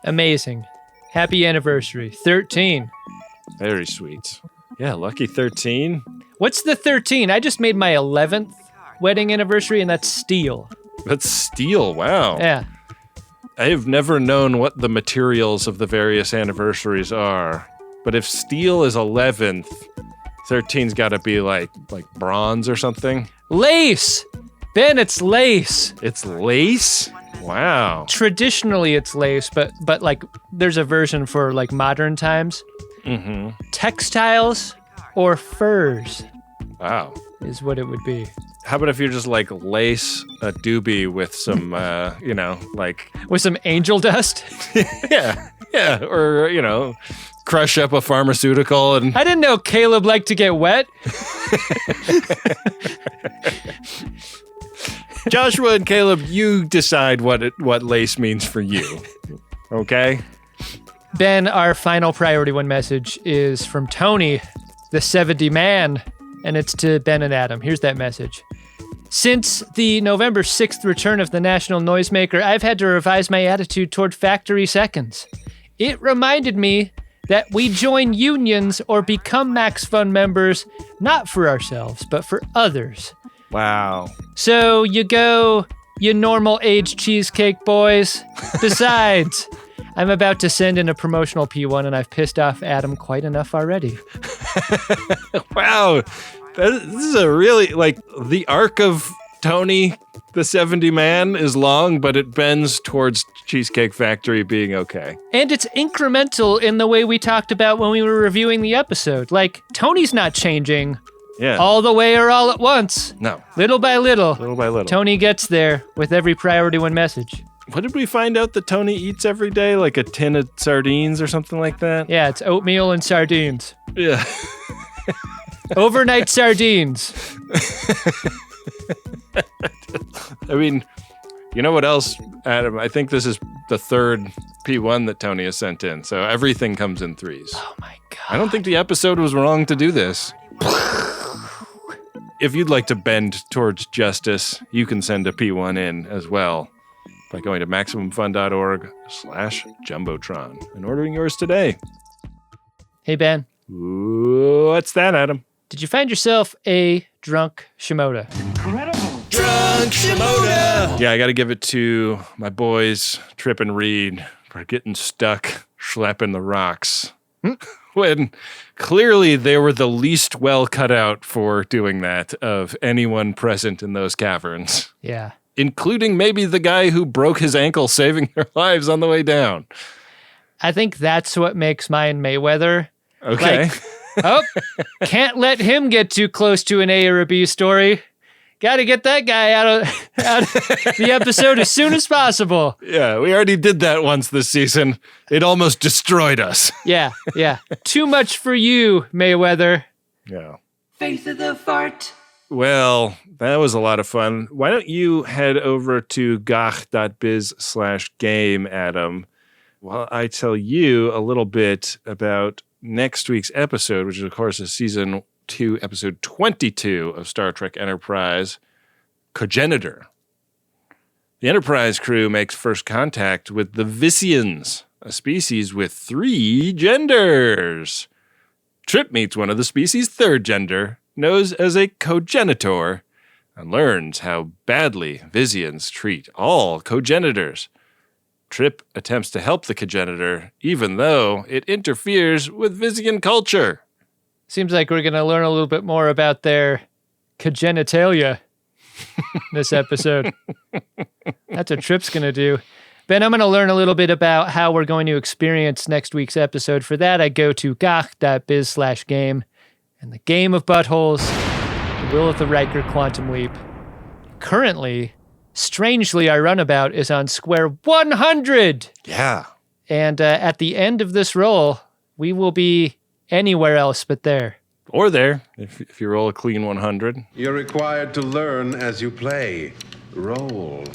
Amazing. Happy anniversary. 13. very sweet. Yeah, lucky 13. What's the 13? I just made my 11th wedding anniversary, and that's steel. That's steel. Wow. Yeah. I have never known what the materials of the various anniversaries are, but if steel is 11th, 13's got to be like bronze or something. Lace! Ben, it's lace. It's lace? Wow. Traditionally, it's lace, but like there's a version for like modern times. Mm-hmm. Textiles or furs. Wow. Is what it would be. How about if you just like lace a doobie with some, like... With some angel dust? Yeah. Or, crush up a pharmaceutical and... I didn't know Caleb liked to get wet. Joshua and Caleb, you decide what lace means for you. Okay? Ben, our final priority one message is from Tony, the 70 man, and it's to Ben and Adam. Here's that message. Since the November 6th return of the National Noisemaker, I've had to revise my attitude toward factory seconds. It reminded me that we join unions or become Max Fun members, not for ourselves, but for others. Wow. So you go, you normal age cheesecake boys. Besides, I'm about to send in a promotional P1 and I've pissed off Adam quite enough already. Wow. This is a really, the arc of Tony, the 70 man, is long, but it bends towards Cheesecake Factory being okay. And it's incremental in the way we talked about when we were reviewing the episode. Like, Tony's not changing all the way or all at once. No. Little by little. Little by little. Tony gets there with every priority one message. What did we find out that Tony eats every day? Like a tin of sardines or something like that? Yeah, it's oatmeal and sardines. Yeah. Overnight sardines. I mean, you know what else, Adam? I think this is the third P1 that Tony has sent in, so everything comes in threes. Oh my God. I don't think the episode was wrong to do this. If you'd like to bend towards justice, you can send a P1 in as well by going to MaximumFun.org/Jumbotron and ordering yours today. Hey, Ben. What's that, Adam? Did you find yourself a drunk Shimoda? Incredible. Drunk Shimoda. Yeah, I got to give it to my boys, Trip and Reed, for getting stuck schlepping the rocks. When clearly they were the least well cut out for doing that of anyone present in those caverns. Yeah. Including maybe the guy who broke his ankle saving their lives on the way down. I think that's what makes mine Mayweather. Okay. Can't let him get too close to an A or a B story. Got to get that guy out of the episode as soon as possible. Yeah, we already did that once this season. It almost destroyed us. Yeah. Too much for you, Mayweather. Yeah. Face of the fart. Well, that was a lot of fun. Why don't you head over to gach.biz/game, Adam, while I tell you a little bit about next week's episode, which, of course, is Season 2, Episode 22 of Star Trek Enterprise, Cogenitor. The Enterprise crew makes first contact with the Vissians, a species with 3 genders. Trip meets one of the species' third gender, known as a cogenitor, and learns how badly Vissians treat all cogenitors. Trip attempts to help the cogenitor, even though it interferes with Vissian culture. Seems like we're going to learn a little bit more about their cogenitalia this episode. That's what Trip's going to do. Ben, I'm going to learn a little bit about how we're going to experience next week's episode. For that, I go to gach.biz/game and the game of buttholes, the Will of the Riker Quantum Leap. Currently, strangely, our runabout is on square 100. Yeah. And at the end of this roll, we will be anywhere else but there. or there if you roll a clean 100. You're required to learn as you play. Roll.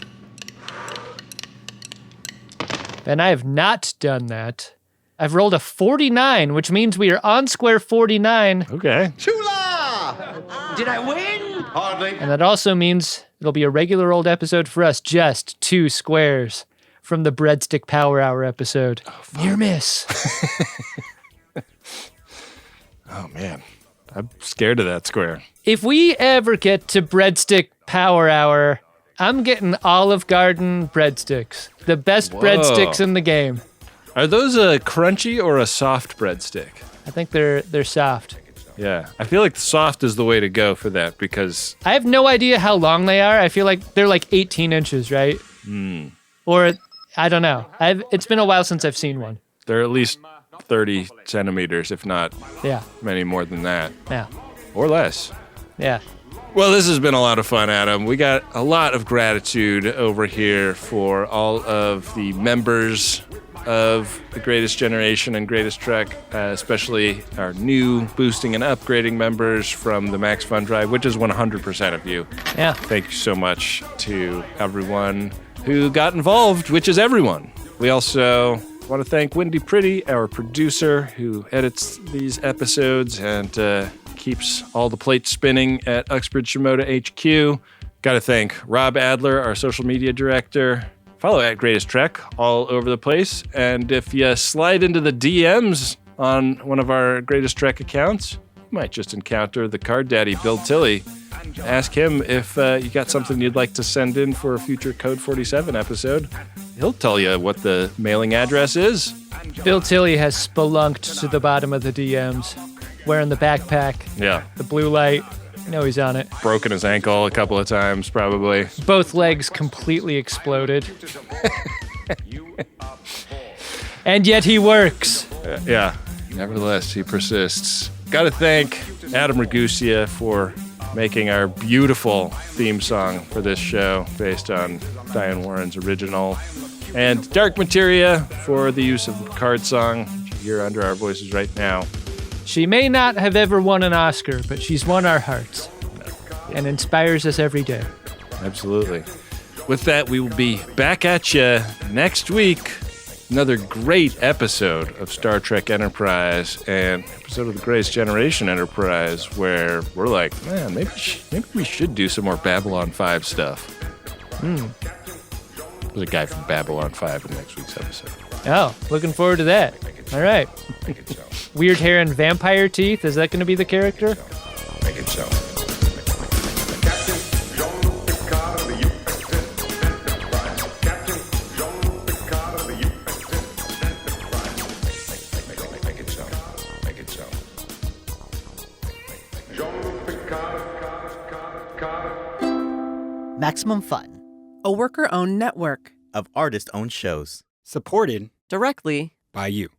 And I have not done that. I've rolled a 49, which means we are on square 49. Okay. Chula! Did I win? Hardly. And that also means it'll be a regular old episode for us, just 2 squares from the Breadstick Power Hour episode. Near miss. Oh, man. I'm scared of that square. If we ever get to Breadstick Power Hour, I'm getting Olive Garden breadsticks. The best breadsticks in the game. Are those a crunchy or a soft breadstick? I think they're soft. Yeah. I feel like soft is the way to go for that because... I have no idea how long they are. I feel like they're like 18 inches, right? Or, I don't know. It's been a while since I've seen one. They're at least 30 centimeters, if not many more than that. Yeah. Or less. Yeah. Well, this has been a lot of fun, Adam. We got a lot of gratitude over here for all of the members of the Greatest Generation and Greatest Trek, especially our new boosting and upgrading members from the Max Fun Drive, which is 100% of you. Yeah. Thank you so much to everyone who got involved, which is everyone. We also want to thank Wendy Pretty, our producer, who edits these episodes and keeps all the plates spinning at Uxbridge Shimoda HQ. Got to thank Rob Adler, our social media director. Follow at Greatest Trek all over the place. And if you slide into the DMs on one of our Greatest Trek accounts, you might just encounter the card daddy, Bill Tilley. Ask him if you got something you'd like to send in for a future Code 47 episode. He'll tell you what the mailing address is. Bill Tilley has spelunked to the bottom of the DMs, wearing the backpack, the blue light. You know he's on it. Broken his ankle a couple of times, probably. Both legs completely exploded. And yet he works. Yeah. Nevertheless, he persists. Got to thank Adam Ragusia for making our beautiful theme song for this show based on Diane Warren's original. And Dark Materia for the use of the card song, which you hear under our voices right now. She may not have ever won an Oscar, but she's won our hearts and inspires us every day. Absolutely. With that, we will be back at you next week. Another great episode of Star Trek Enterprise and episode of the Greatest Generation Enterprise where we're like, man, maybe we should do some more Babylon 5 stuff. There's a guy from Babylon 5 in next week's episode. Oh, looking forward to that. All right. Weird hair and vampire teeth. Is that going to be the character? Make it so. Maximum Fun, a worker-owned network of artist-owned shows. Supported directly by you.